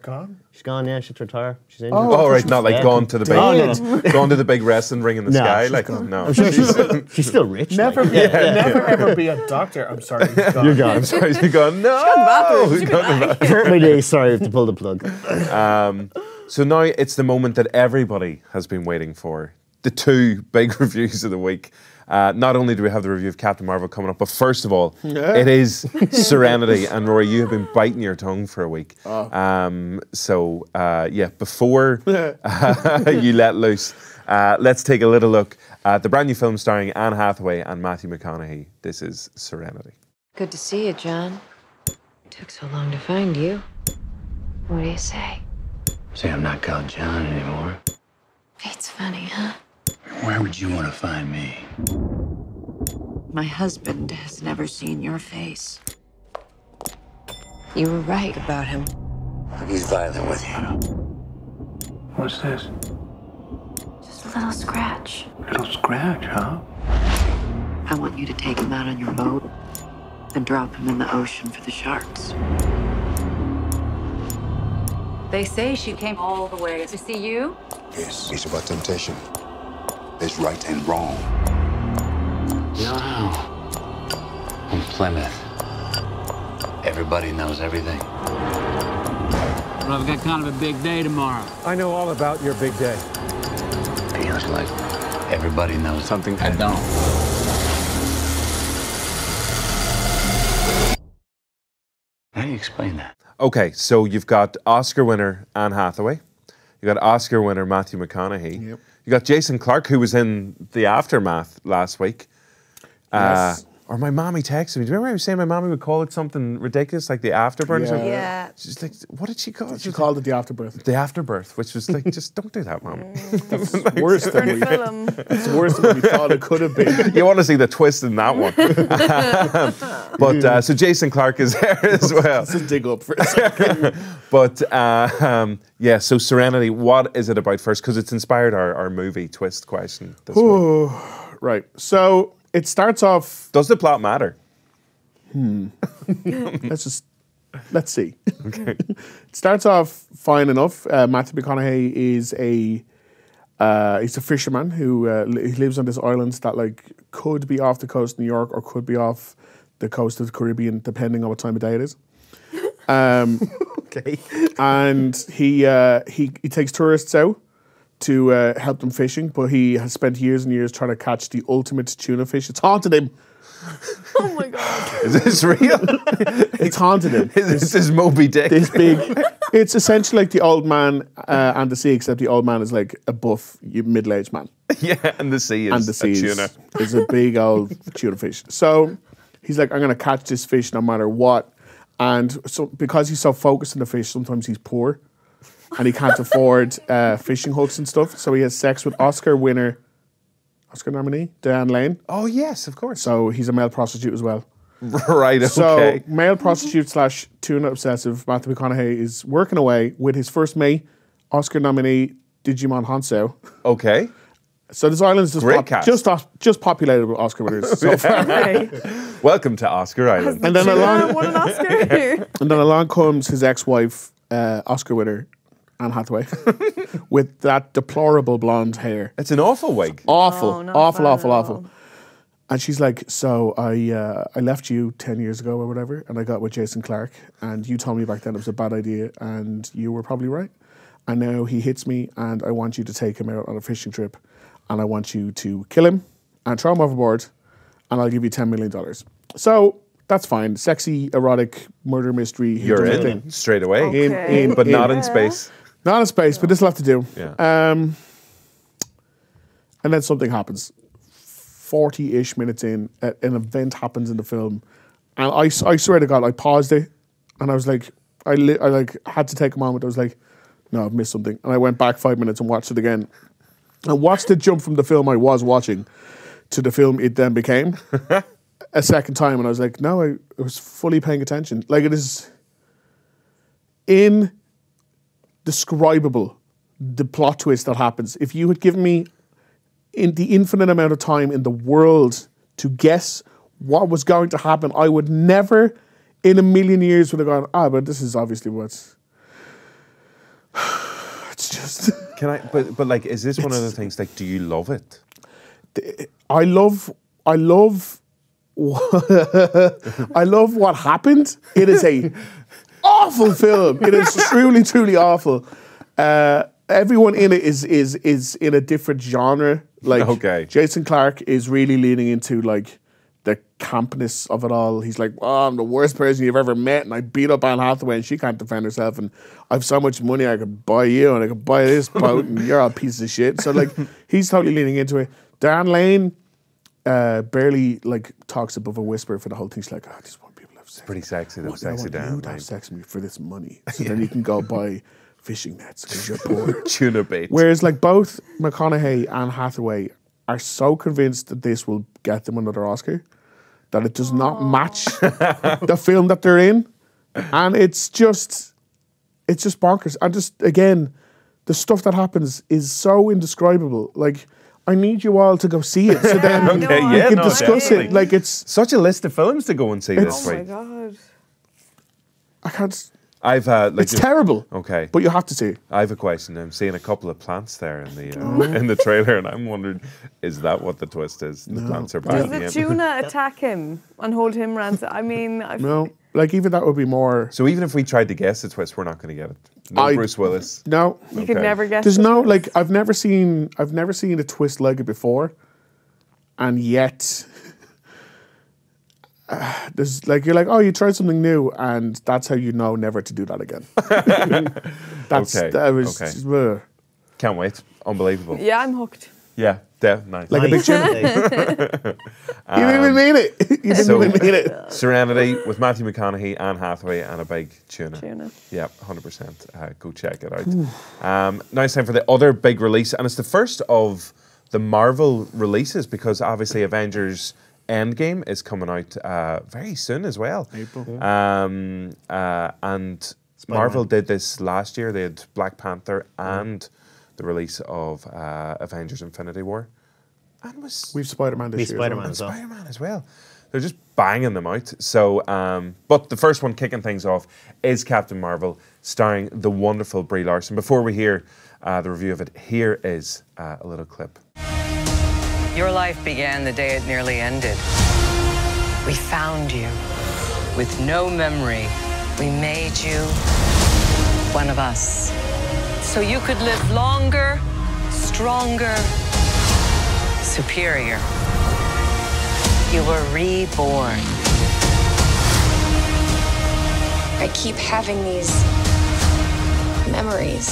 She's gone, yeah, she's retired. She's injured.
Oh, right, not like gone to the big, gone to the big wrestling ring in the sky. Like,
gone.
no.
I'm sure she's still rich.
Never, never ever be a doctor. I'm sorry.
You're gone.
I'm sorry, you're gone. No. She's gone to the bathroom.
Hurt my day, sorry to pull the plug.
So now it's the moment that everybody has been waiting for. The 2 big reviews of the week. Not only do we have the review of Captain Marvel coming up, but first of all, it is Serenity. And Rory, you have been biting your tongue for a week. Before you let loose, let's take a little look at the brand new film starring Anne Hathaway and Matthew McConaughey. This is Serenity.
Good to see you, John. Took so long to find you. What do you say?
Say I'm not called John anymore.
It's funny, huh?
Where would you want to find me?
My husband has never seen your face. You were right about him.
He's violent with you. What's this?
Just a little scratch.
Little scratch, huh?
I want you to take him out on your boat and drop him in the ocean for the sharks.
They say she came all the way to see you.
Yes, it's about temptation. There's right and wrong.
You know how in Plymouth, everybody knows everything.
Well, I've got kind of a big day tomorrow.
I know all about your big day.
Feels like everybody knows something I don't. How do you explain that?
Okay, so you've got Oscar winner Anne Hathaway. You've got Oscar winner Matthew McConaughey.
Yep.
You got Jason Clarke, who was in The Aftermath last week.
Yes.
Or my mommy texted me. Do you remember I was saying my mommy would call it something ridiculous, like the afterburn?
Yeah.
Yeah.
She's like, what did she call it?
She called it the afterbirth.
The afterbirth, which was like, just don't do that, mom.
It's worse than we.
Film.
It's worse than we thought it could have been.
You want to see the twist in that one. So Jason Clarke is there as well.
Let's just dig up for a second.
But so Serenity, what is it about first? Because it's inspired our movie twist question this week.
Right. So it starts off.
Does the plot matter?
Let's see.
Okay.
It starts off fine enough. Matthew McConaughey is he's a fisherman who he lives on this island that like could be off the coast of New York or could be off the coast of the Caribbean, depending on what time of day it is.
Okay.
And he takes tourists out to help them fishing, but he has spent years and years trying to catch the ultimate tuna fish. It's haunted him.
Oh my God.
Is this real?
It's haunted him.
This is Moby Dick.
This big. It's essentially like the old man and the sea, except the old man is like a buff middle-aged man.
Yeah, and the sea is a tuna.
Is a big old tuna fish. So he's like, I'm going to catch this fish no matter what. And so because he's so focused on the fish, sometimes he's poor and he can't afford fishing hooks and stuff. So he has sex with Oscar nominee, Diane Lane.
Oh, yes, of course.
So he's a male prostitute as well.
Right, okay.
So male prostitute / tuna obsessive Matthew McConaughey is working away with his first mate, Oscar nominee Digimon Hanso.
Okay.
So this island is just populated with Oscar winners so far.
Welcome to Oscar Island.
And then
Won an Oscar.
And then along comes his ex-wife, Oscar winner Anne Hathaway, with that deplorable blonde hair.
It's an awful wig.
Awful,
Oh, not
awful,
fun
awful,
at
awful.
all.
And she's like, so I left you 10 years ago or whatever, and I got with Jason Clarke, and you told me back then it was a bad idea, and you were probably right. And now he hits me, and I want you to take him out on a fishing trip, and I want you to kill him and throw him overboard, and I'll give you $10 million. So that's fine. Sexy, erotic, murder mystery.
You're in straight away.
Okay.
But not in space.
Not in space, but this will have to do.
Yeah.
And then something happens. 40-ish minutes in, an event happens in the film, and I swear to God, I paused it, and I was like, I had to take a moment. I was like, no, I've missed something, and I went back 5 minutes and watched it again. I watched the jump from the film I was watching to the film it then became a second time, and I was like, no, I was fully paying attention. Like, it is indescribable, the plot twist that happens. If you had given me in the infinite amount of time in the world to guess what was going to happen, I would never in a million years would have gone, but this is obviously what's... It's just...
Can I? But like, is this one of the things? Like, do you love it?
I love what happened. It is a awful film. It is truly, truly awful. everyone in it is in a different genre. Like,
Okay.
Jason Clarke is really leaning into like the campness of it all. He's like, oh, I'm the worst person you've ever met, and I beat up Anne Hathaway, and she can't defend herself, and I've so much money I could buy you, and I could buy this boat, and you're all pieces of shit. So like, he's totally leaning into it. Dan Lane barely like talks above a whisper for the whole thing. She's like, I just want people to have sex.
Pretty sexy, though.
I
Sexy
want
Dan
you to have
Lane.
sex with me for this money, so then you can go buy fishing nets because you're poor.
Tuna bait.
Whereas like both McConaughey and Hathaway are so convinced that this will get them another Oscar that it does not match the film that they're in, and it's just bonkers. And just again, the stuff that happens is so indescribable. Like, I need you all to go see it, so then we can discuss
definitely.
it. Like, it's
Such a list of films to go and see this
Oh my
week.
god.
I can't.
I've like
It's terrible.
Okay,
But you have to see it.
I have a question. I'm seeing a couple of plants there in the in the trailer, and I'm wondering, is that what the twist is? The plants are back
Does
at the
the
end.
tuna attack him and hold him ransom? I mean,
No, like even that would be more.
So even if we tried to guess the twist, we're not going to get it. No Bruce Willis.
No,
you could
Okay.
never guess.
there's
the
no
twist.
like I've never seen a twist like it before, and yet there's like you're like, oh, you tried something new, and that's how you know never to do that again.
Okay,
that was
okay. Can't wait. Unbelievable.
Yeah, I'm hooked.
Yeah, nice.
like a big tuna. You didn't even mean it. You didn't
So-
even mean it.
Serenity with Matthew McConaughey, Anne Hathaway, and a big tuna.
Tuna.
Yeah, 100%. Go check it out. Now it's time for the other big release, and it's the first of the Marvel releases because obviously Avengers Endgame is coming out very soon as well.
April.
And Marvel did this last year. They had Black Panther and the release of Avengers Infinity War. And
We've Spider-Man this year.
Spider-Man
as well.
as well.
Spider-Man as well. They're just banging them out. So, but the first one kicking things off is Captain Marvel, starring the wonderful Brie Larson. Before we hear the review of it, here is a little clip.
Your life began the day it nearly ended. We found you with no memory. We made you one of us. So you could live longer, stronger, superior. You were reborn.
I keep having these memories.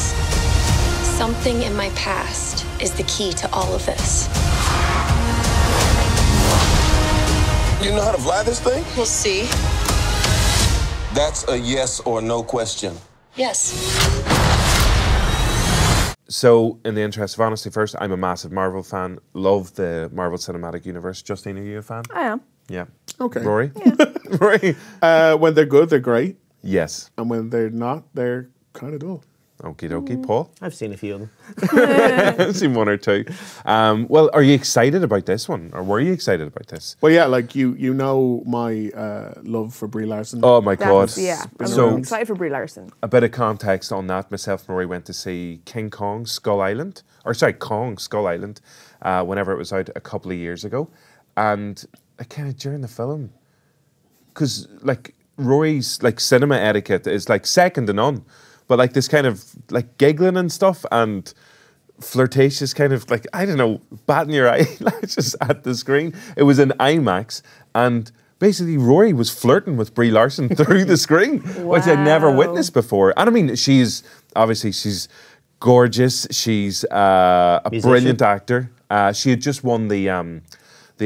Something in my past is the key to all of this.
You know how to fly this thing?
We'll see.
That's a yes or no question.
Yes.
So, in the interest of honesty first, I'm a massive Marvel fan. Love the Marvel Cinematic Universe. Justine, are you a fan?
I am.
Yeah.
Okay.
Rory? Rory?
When they're good, they're great,
Yes.
and when they're not, they're kind of dull.
Okie dokie. Paul?
I've seen a few of them.
I've seen one or two. Well, are you excited about this one? Or were you excited about this?
Well, yeah, like you know my love for Brie Larson.
Oh my God.
Yeah, I'm
So,
excited for Brie Larson.
a bit of context on that. Myself and Rory went to see Kong Skull Island, whenever it was out a couple of years ago. And kind of during the film, because like Rory's like cinema etiquette is like second to none. But like this kind of like giggling and stuff and flirtatious kind of like, I don't know, batting your eye just at the screen. It was in IMAX and basically Rory was flirting with Brie Larson through the screen, which I'd never witnessed before. And I mean, she's gorgeous. She's a brilliant actor. She had just won the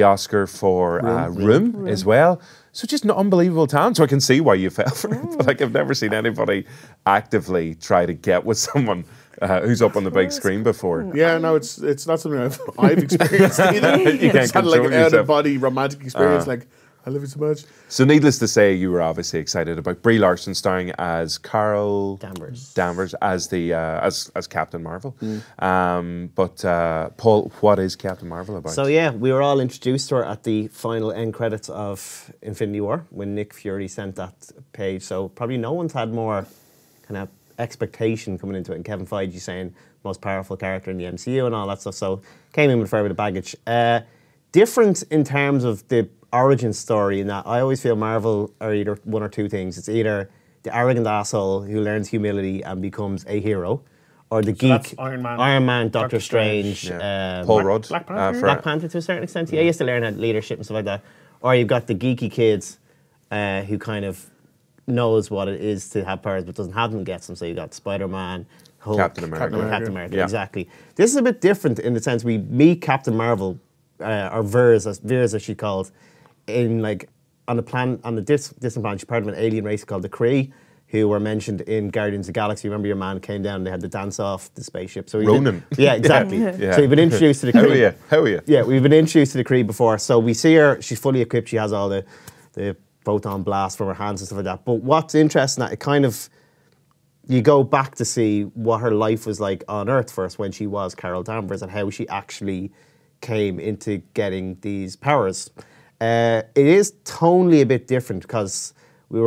Oscar for Room as well. So just an unbelievable talent. So I can see why you fell for it. But like I've never seen anybody actively try to get with someone who's up on the big screen before.
Yeah, no, it's not something I've experienced either.
You can't
It's had like
control
an
yourself.
out-of-body romantic experience. Like, I love it so much.
So needless to say, you were obviously excited about Brie Larson starring as Carol Danvers as the as Captain Marvel. But Paul, what is Captain Marvel about?
So yeah, we were all introduced to her at the final end credits of Infinity War when Nick Fury sent that page. So probably no one's had more kind of expectation coming into it. And Kevin Feige saying most powerful character in the MCU and all that stuff. So came in with a fair bit of baggage. Different in terms of the origin story in that I always feel Marvel are either one or two things. It's either the arrogant asshole who learns humility and becomes a hero, or the
So that's
geek,
Iron Man,
Doctor Strange,
Paul Rudd,
Black Panther,
Black Panther to a certain extent. Yeah, he used to learn how leadership and stuff like that. Or you've got the geeky kids who kind of knows what it is to have powers but doesn't have them, gets them. So you got Spider-Man, Hulk,
Captain America.
Yeah. Exactly. This is a bit different in the sense we meet Captain Marvel, or Vers as she called, in like on the distant planet. She's part of an alien race called the Kree, who were mentioned in Guardians of the Galaxy. Remember your man came down and they had the dance off the spaceship. So
Ronan.
Yeah, exactly.
Yeah.
So you've been introduced to the Kree.
How are you?
Yeah, we've been introduced to the Kree before. So we see her, she's fully equipped, she has all the photon blast from her hands and stuff like that. But what's interesting, that it kind of, you go back to see what her life was like on Earth first when she was Carol Danvers and how she actually came into getting these powers. It is tonally a bit different because we'll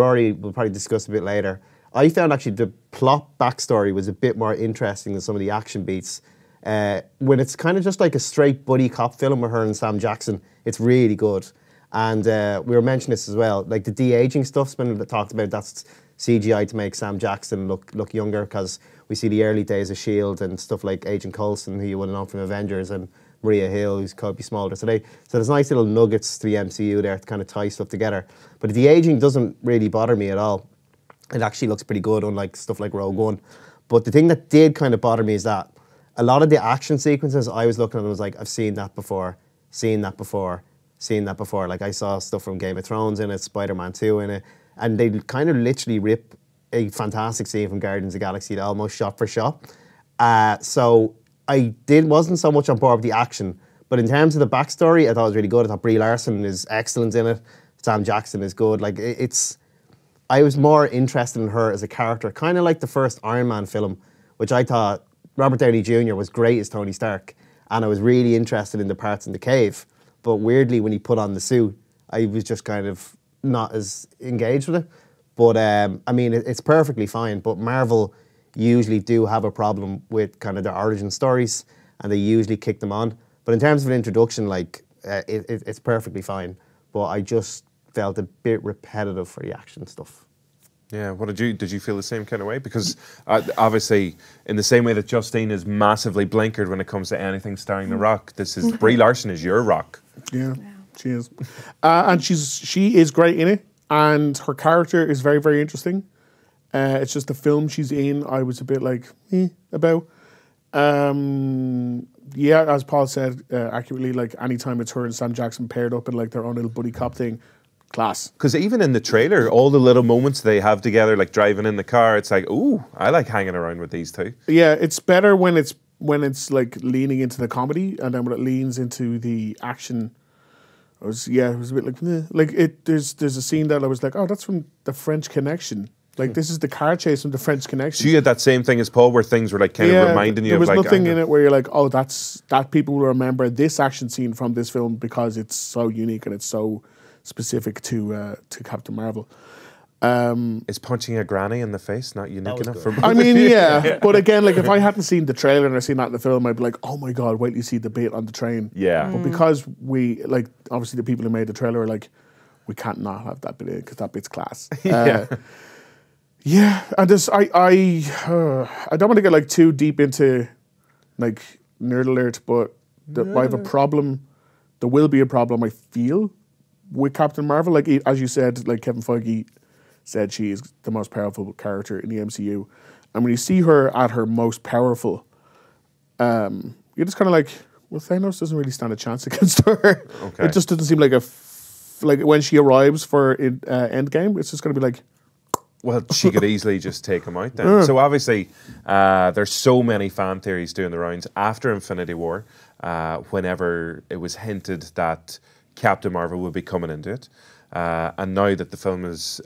probably discuss a bit later. I found actually the plot backstory was a bit more interesting than some of the action beats. When it's kind of just like a straight buddy cop film with her and Sam Jackson, it's really good. And we were mentioning this as well, like the de-aging stuff's been talked about. That's CGI to make Sam Jackson look younger because we see the early days of S.H.I.E.L.D. and stuff like Agent Coulson, who you would have known from Avengers, and Maria Hill, who's Kobe Smulders. So there's nice little nuggets to the MCU there to kind of tie stuff together. But the aging doesn't really bother me at all. It actually looks pretty good, unlike stuff like Rogue One. But the thing that did kind of bother me is that a lot of the action sequences I was looking at, I was like, I've seen that before, seen that before, seen that before. Like I saw stuff from Game of Thrones in it, Spider-Man 2 in it, and they kind of literally rip a fantastic scene from Guardians of the Galaxy almost shot for shot. So I wasn't so much on board with the action, but in terms of the backstory, I thought it was really good. I thought Brie Larson is excellent in it. Sam Jackson is good. Like I was more interested in her as a character, kind of like the first Iron Man film, which I thought Robert Downey Jr. was great as Tony Stark, and I was really interested in the parts in the cave. But weirdly, when he put on the suit, I was just kind of not as engaged with it. But I mean, it's perfectly fine. But Marvel usually do have a problem with kind of their origin stories, and they usually kick them on. But in terms of an introduction, like it's perfectly fine. But I just felt a bit repetitive for the action stuff.
Yeah, what did you feel the same kind of way? Because obviously, in the same way that Justine is massively blinkered when it comes to anything starring The Rock, this is Brie Larson is your Rock.
Yeah, she is, and she is great in it, and her character is very, very interesting. It's just the film she's in, I was a bit like about. Yeah, as Paul said accurately, like anytime it's her and Sam Jackson paired up in like their own little buddy cop thing, class.
Because even in the trailer, all the little moments they have together, like driving in the car, it's like, ooh, I like hanging around with these two. Yeah,
it's better when it's like leaning into the comedy, and then when it leans into the action, it was a bit like there's a scene that I was like, oh, that's from The French Connection. Like this is the car chase from The French Connection.
So you had that same thing as Paul, where things were like kind of reminding you of like.
There was nothing in it where you're like, oh, that people will remember this action scene from this film because it's so unique and it's so specific to Captain Marvel.
Is punching a granny in the face not unique enough for me?
I mean, yeah. But again, like if I hadn't seen the trailer and I seen that in the film, I'd be like, oh my God, wait till you see the bit on the train.
Yeah.
But because we, like, obviously the people who made the trailer are like, we can't not have that bit in because that bit's class. Yeah, and I don't want to get like too deep into like nerd alert, but I have a problem. There will be a problem, I feel, with Captain Marvel. Like as you said, like Kevin Feige said, she is the most powerful character in the MCU, and when you see her at her most powerful, you're just kind of like, well, Thanos doesn't really stand a chance against her. Okay. It just doesn't seem like like when she arrives for Endgame, it's just going to be like.
Well, she could easily just take him out then. So obviously, there's so many fan theories doing the rounds after Infinity War, whenever it was hinted that Captain Marvel would be coming into it. And now that the film is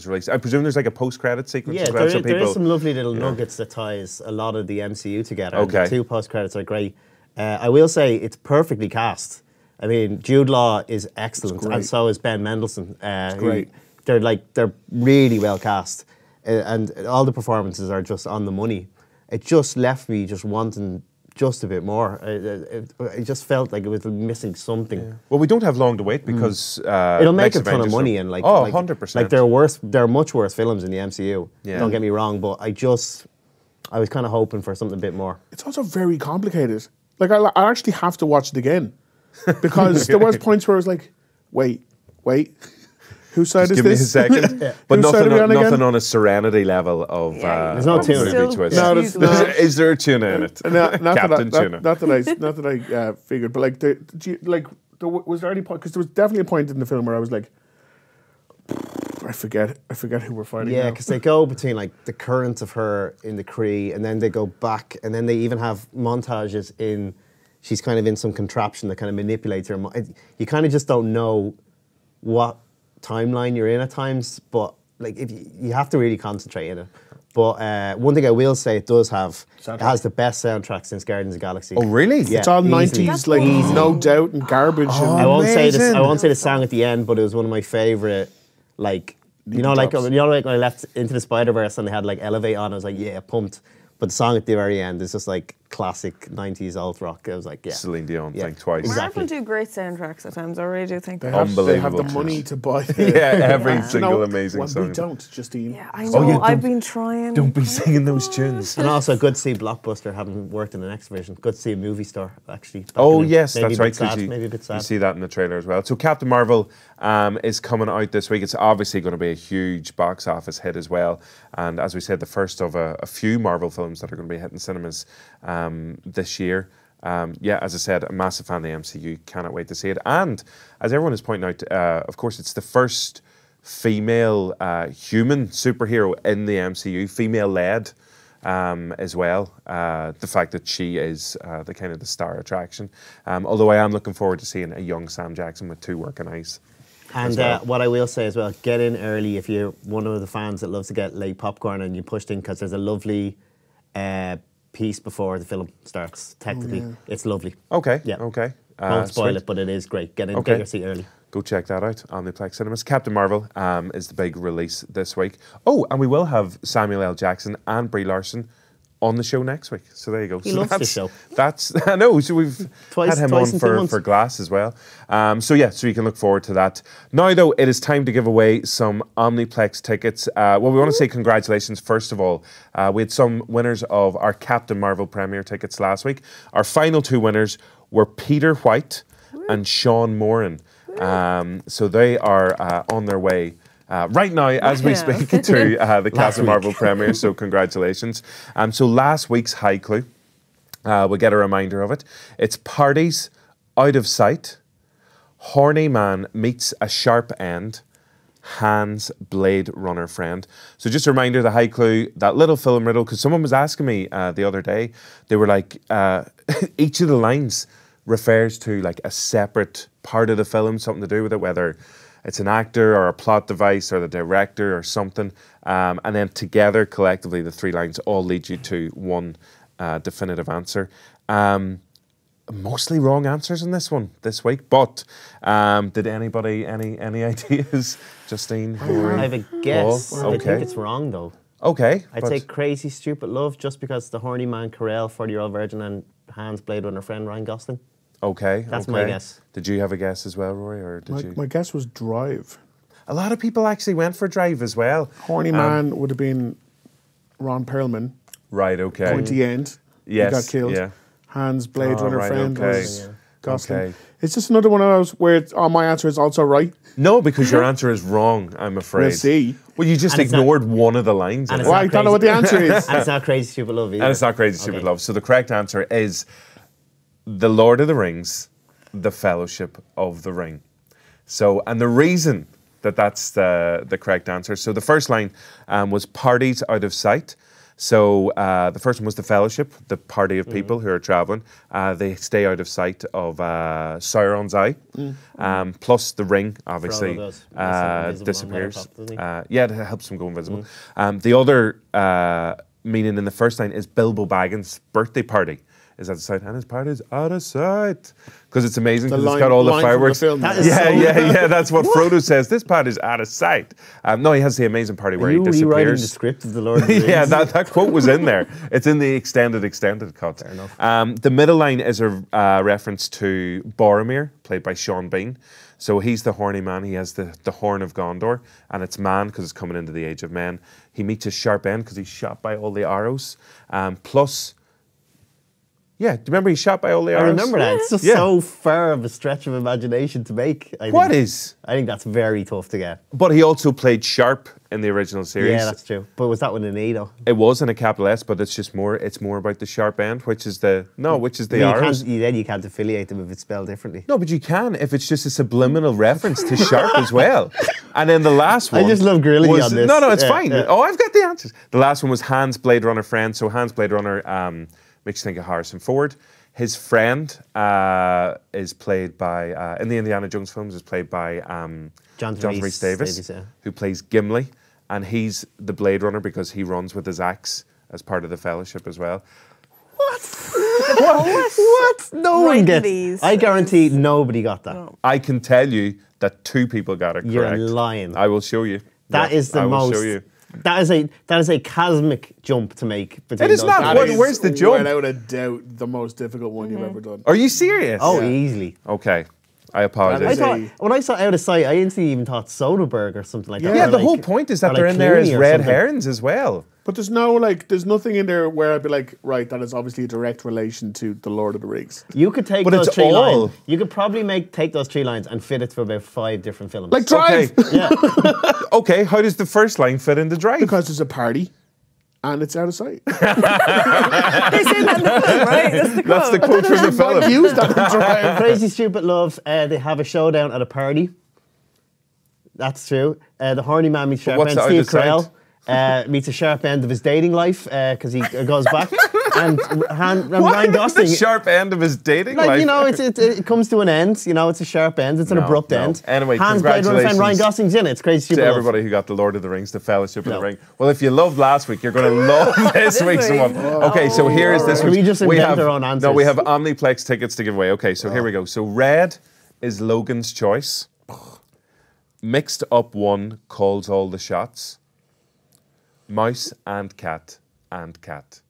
released, I presume there's like a post-credit sequence as well.
Yeah, there is some lovely little nuggets that ties a lot of the MCU together. Okay. The two post-credits are great. I will say it's perfectly cast. I mean, Jude Law is excellent, and so is Ben Mendelsohn.
Great.
They're really well cast, and all the performances are just on the money. It just left me just wanting just a bit more. It just felt like it was missing something. Yeah.
Well, we don't have long to wait because
it'll make a ton of money, and
100%.
Like there are much worse films in the MCU. Yeah. Don't get me wrong, but I was kind of hoping for something a bit more.
It's also very complicated. Like, I actually have to watch it again. Because there was points where I was like, wait. Whose side
Just
is
give
this?
me a second. But
Whose side are we on
nothing
again?
on a Serenity level of
There's no
of
tuna.
movie twist.
No, there's not.
Is there a tuna in it? Captain Tuna.
Not that I figured, but like, was there any point? Because there was definitely a point in the film where I was like, I forget who we're fighting.
Yeah,
now.
because they go between like the current of her in the Cree, and then they go back, and then they even have montages in. She's kind of in some contraption that kind of manipulates her. You kind of just don't know what timeline you're in at times, but like if you have to really concentrate in it. But one thing I will say, it has the best soundtrack since Guardians of the Galaxy.
Oh, really?
It's all
easily.
90s, like No Doubt and garbage.
I won't say this. I won't say the song at the end, but it was one of my favorite. Like when I left Into the Spider-Verse and they had like Elevate on, I was like, yeah, pumped. But the song at the very end is just like classic 90s alt rock. I was like, yeah.
Celine Dion, think twice.
Marvel do great soundtracks at times. I really do think
They
that.
have the money to buy.
Every single amazing
well,
song.
we don't, Justine.
Yeah, I know. I've been trying.
Don't be singing those tunes.
And also good to see Blockbuster having worked in the next division. Good to see a movie star actually.
Oh yes,
maybe
that's right.
Maybe a bit sad.
You see that in the trailer as well. So Captain Marvel is coming out this week. It's obviously going to be a huge box office hit as well. And as we said, the first of a few Marvel films that are going to be hitting cinemas this year. As I said, a massive fan of the MCU. Cannot wait to see it. And as everyone is pointing out, of course, it's the first female human superhero in the MCU, female-led as well. The fact that she is the kind of the star attraction. Although I am looking forward to seeing a young Sam Jackson with 2 working eyes.
And what I will say as well, get in early if you're one of the fans that loves to get late popcorn and you pushed in because there's a lovely piece before the film starts. Technically, it's lovely.
Okay.
Yeah.
Okay.
Won't spoil
sweet.
it, but it is great. Get in,
Okay.
get your seat early.
Go check that out. Omniplex Cinemas. Captain Marvel is the big release this week. Oh, and we will have Samuel L. Jackson and Brie Larson on the show next week. So there you go.
He
so
loves the show.
I know. So we've
Twice
had him on
in 2
for
months.
Glass as well. So you can look forward to that. Now though, it is time to give away some Omniplex tickets. Well, we want to say congratulations first of all. We had some winners of our Captain Marvel premiere tickets last week. Our final 2 winners were Peter White and Sean Moran. So they are on their way right now as we speak to the Captain Marvel premiere. So congratulations. So last week's Haiclue, we'll get a reminder of it. It's parties out of sight, horny man meets a sharp end, Hans Blade Runner friend. So just a reminder, the Haiclue, that little film riddle, because someone was asking me the other day, they were like, each of the lines refers to like a separate part of the film, something to do with it, whether it's an actor or a plot device or the director or something. And then together, collectively, the 3 lines all lead you to one definitive answer. Mostly wrong answers in this one this week, but did anybody, any ideas? Justine? Rory,
I have a guess.
Paul?
I think it's wrong though.
Okay.
I'd say Crazy Stupid Love just because the horny man Carell, 40-year-old virgin, and Hans Blade Runner friend Ryan Gosling.
Okay.
That's my guess.
Did you have a guess as well, Rory, or did you?
My guess was Drive.
A lot of people actually went for Drive as well.
Horny man would have been Ron Perlman.
Right, okay.
Pointy end.
Yes,
He got killed.
yeah.
Hans Blade Runner friend was Gosling.
Okay.
It's just another one of those where my answer is also right.
No, because your answer is wrong, I'm afraid.
We'll see.
Well, you just ignored one of the lines.
And
in
it's
it.
Well, I don't know what the answer is.
And it's not Crazy Stupid Love either.
And it's not Crazy Stupid Love. So the correct answer is The Lord of the Rings, The Fellowship of the Ring. So, and the reason that that's the correct answer. So the first line was parties out of sight. So the first one was the fellowship, the party of people who are traveling. They stay out of sight of Sauron's eye. Plus the ring, obviously, disappears. It helps him go invisible. The other meaning in the first line is Bilbo Baggins' birthday party is out of sight and his party's out of sight. Because it's amazing,
The
because it's
line-
got all the
line from the
fireworks.
film. That
is so
Yeah, that's what Frodo says. This party's out of sight. No, he has the amazing party where
Are
he
you rewriting
disappears.
the script of The Lord of the Rings?
Yeah, that quote was in there. It's in the extended cut.
Fair enough.
The middle line is a reference to Boromir, played by Sean Bean. So he's the horny man. He has the horn of Gondor, and it's man because it's coming into the age of men. He meets his sharp end because he's shot by all the arrows. Plus, yeah, do you remember he's shot by all the arrows?
I remember that. It's just so far of a stretch of imagination to make. I think that's very tough to get.
But he also played Sharp in the original series.
Yeah, that's true. But was that one an E though?
It was in a capital S, but it's just more. It's more about the sharp end, which is the arrows.
Then you can't affiliate them if it's spelled differently.
No, but you can if it's just a subliminal reference to Sharp as well. And then the last one,
I just love grilling you on this.
No, it's fine.
Yeah.
Oh, I've got the answers. The last one was Hans Blade Runner friend. So Hans Blade Runner makes you think of Harrison Ford. His friend is played by in the Indiana Jones films is played by John Rhys Davis, who plays Gimli. And he's the Blade Runner because he runs with his axe as part of the Fellowship as well.
What? No one gets these. I guarantee nobody got that. No.
I can tell you that 2 people got it correct.
You're lying.
I will show you.
That is the most.
Show you.
That is a cosmic jump to make.
It is not. Where's the jump?
Without a doubt, the most difficult one you've ever done.
Are you serious?
Oh, easily.
Okay. I apologize.
When I saw Out of Sight, I instantly even thought Soderbergh or something like that.
Yeah, the whole point is that they're in there as red herrings as well.
But there's nothing in there where I'd be like, right, that is obviously a direct relation to The Lord of the Rings.
You could take those 3 lines. You could probably take those 3 lines and fit it for about 5 different films.
Like Drive!
Okay.
Yeah.
Okay, how does the first line fit into Drive?
Because there's a party. And it's out of sight.
They say that in the film, right? That's the quote.
That's the quote from the film.
Use that in Drive.
Crazy Stupid Love, they have a showdown at a party. That's true. The horny man meets sharp end. Steve Carell meets a sharp end of his dating life because he goes back. and Ryan Gosling.
The sharp end of his dating
life.
Like,
you know, it comes to an end. You know, it's a sharp end. It's an abrupt end.
Anyway,
Hans Blade Runner fan Ryan Gosling's in it. It's crazy.
To everybody who got the Lord of the Rings, the Fellowship of the Ring. Well, if you loved last week, you're going to love this week's one. Okay, so here is this.
Can we just invent our own answers?
No, we have Omniplex tickets to give away. Okay, so here we go. So red is Logan's choice. Mixed up one calls all the shots. Mouse and cat and cat.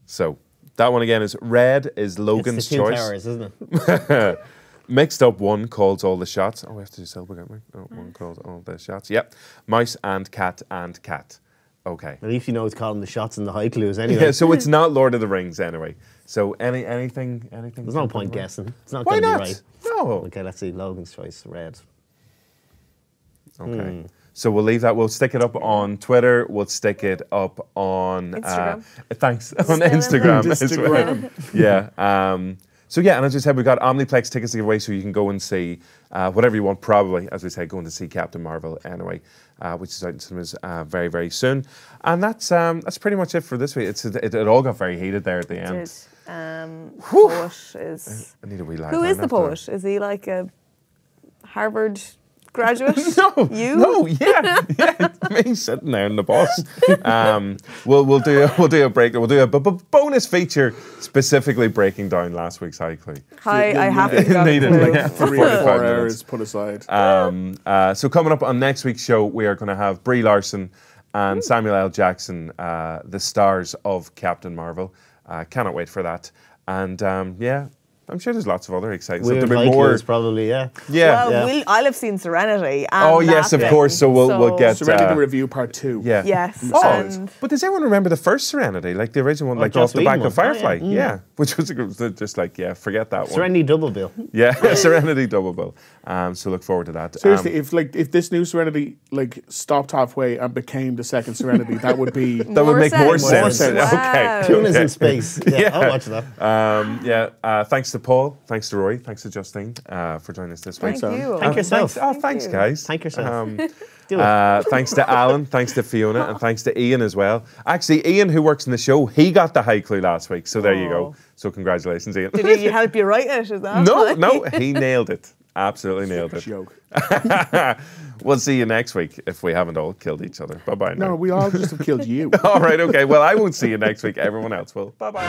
So that one again is red is Logan's
it's the two
choice.
Towers, isn't it?
Mixed up one calls all the shots. Oh, we have to do silver, don't we? Oh, one calls all the shots. Yep. Mouse and cat and cat. Okay.
At least you know it's calling the shots in the Haiclue anyway.
Yeah, so it's not Lord of the Rings anyway. So anything.
There's no point guessing. It's not
Why
going to
not?
be right.
No.
Okay, let's see. Logan's choice, red.
Okay. So we'll leave that. We'll stick it up on Twitter. We'll stick it up on
Instagram.
Thanks on Instagram as well. Yeah. So yeah, and as I said, we've got Omniplex tickets to give away, so you can go and see whatever you want. Probably, as we say, going to see Captain Marvel anyway, which is out in cinemas very, very soon. And that's pretty much it for this week. It all got very heated there at the end.
Poet is.
I need a wee light.
Who is the poet? Is he like a Harvard graduate?
No,
you?
No, yeah, me sitting there in the bus. We'll do a break. We'll do a bonus feature specifically breaking down last week's Haiclue.
I have to go.
Needed
3 or 4 hours put aside.
So coming up on next week's show, we are going to have Brie Larson and Samuel L. Jackson, the stars of Captain Marvel. Cannot wait for that. And yeah. I'm sure there's lots of other exciting stuff.
Weird Haiclues probably, yeah.
Yeah.
Well, I'll have seen Serenity. And
oh, yes, of course. So we'll get...
Serenity review part 2.
Yeah.
Yes.
Oh, but does everyone remember the first Serenity? Like the original one, like off the back of Firefly? Oh, yeah. Which was just like, forget that one.
Serenity double bill.
Yeah, Serenity double bill. So look forward to that.
Seriously, if this new Serenity stopped halfway and became the second Serenity, that would be...
that would make more sense.
Wow.
Okay.
Tuna's in space. Yeah, I'll watch that.
Thanks to Paul. Thanks to Rory. Thanks to Justine for joining us this week.
Thank you.
Thank yourself.
Thanks, guys.
Thank yourself.
Thanks to Alan, thanks to Fiona, and thanks to Ian as well. Actually, Ian, who works in the show, he got the Haiclue last week. So there you go. So congratulations, Ian.
Did he help you write it? Is that
No, he nailed it. Absolutely nailed it.
Joke.
We'll see you next week if we haven't all killed each other. Bye-bye now.
No, we all just have killed you.
All right, okay. Well, I won't see you next week. Everyone else will. Bye-bye.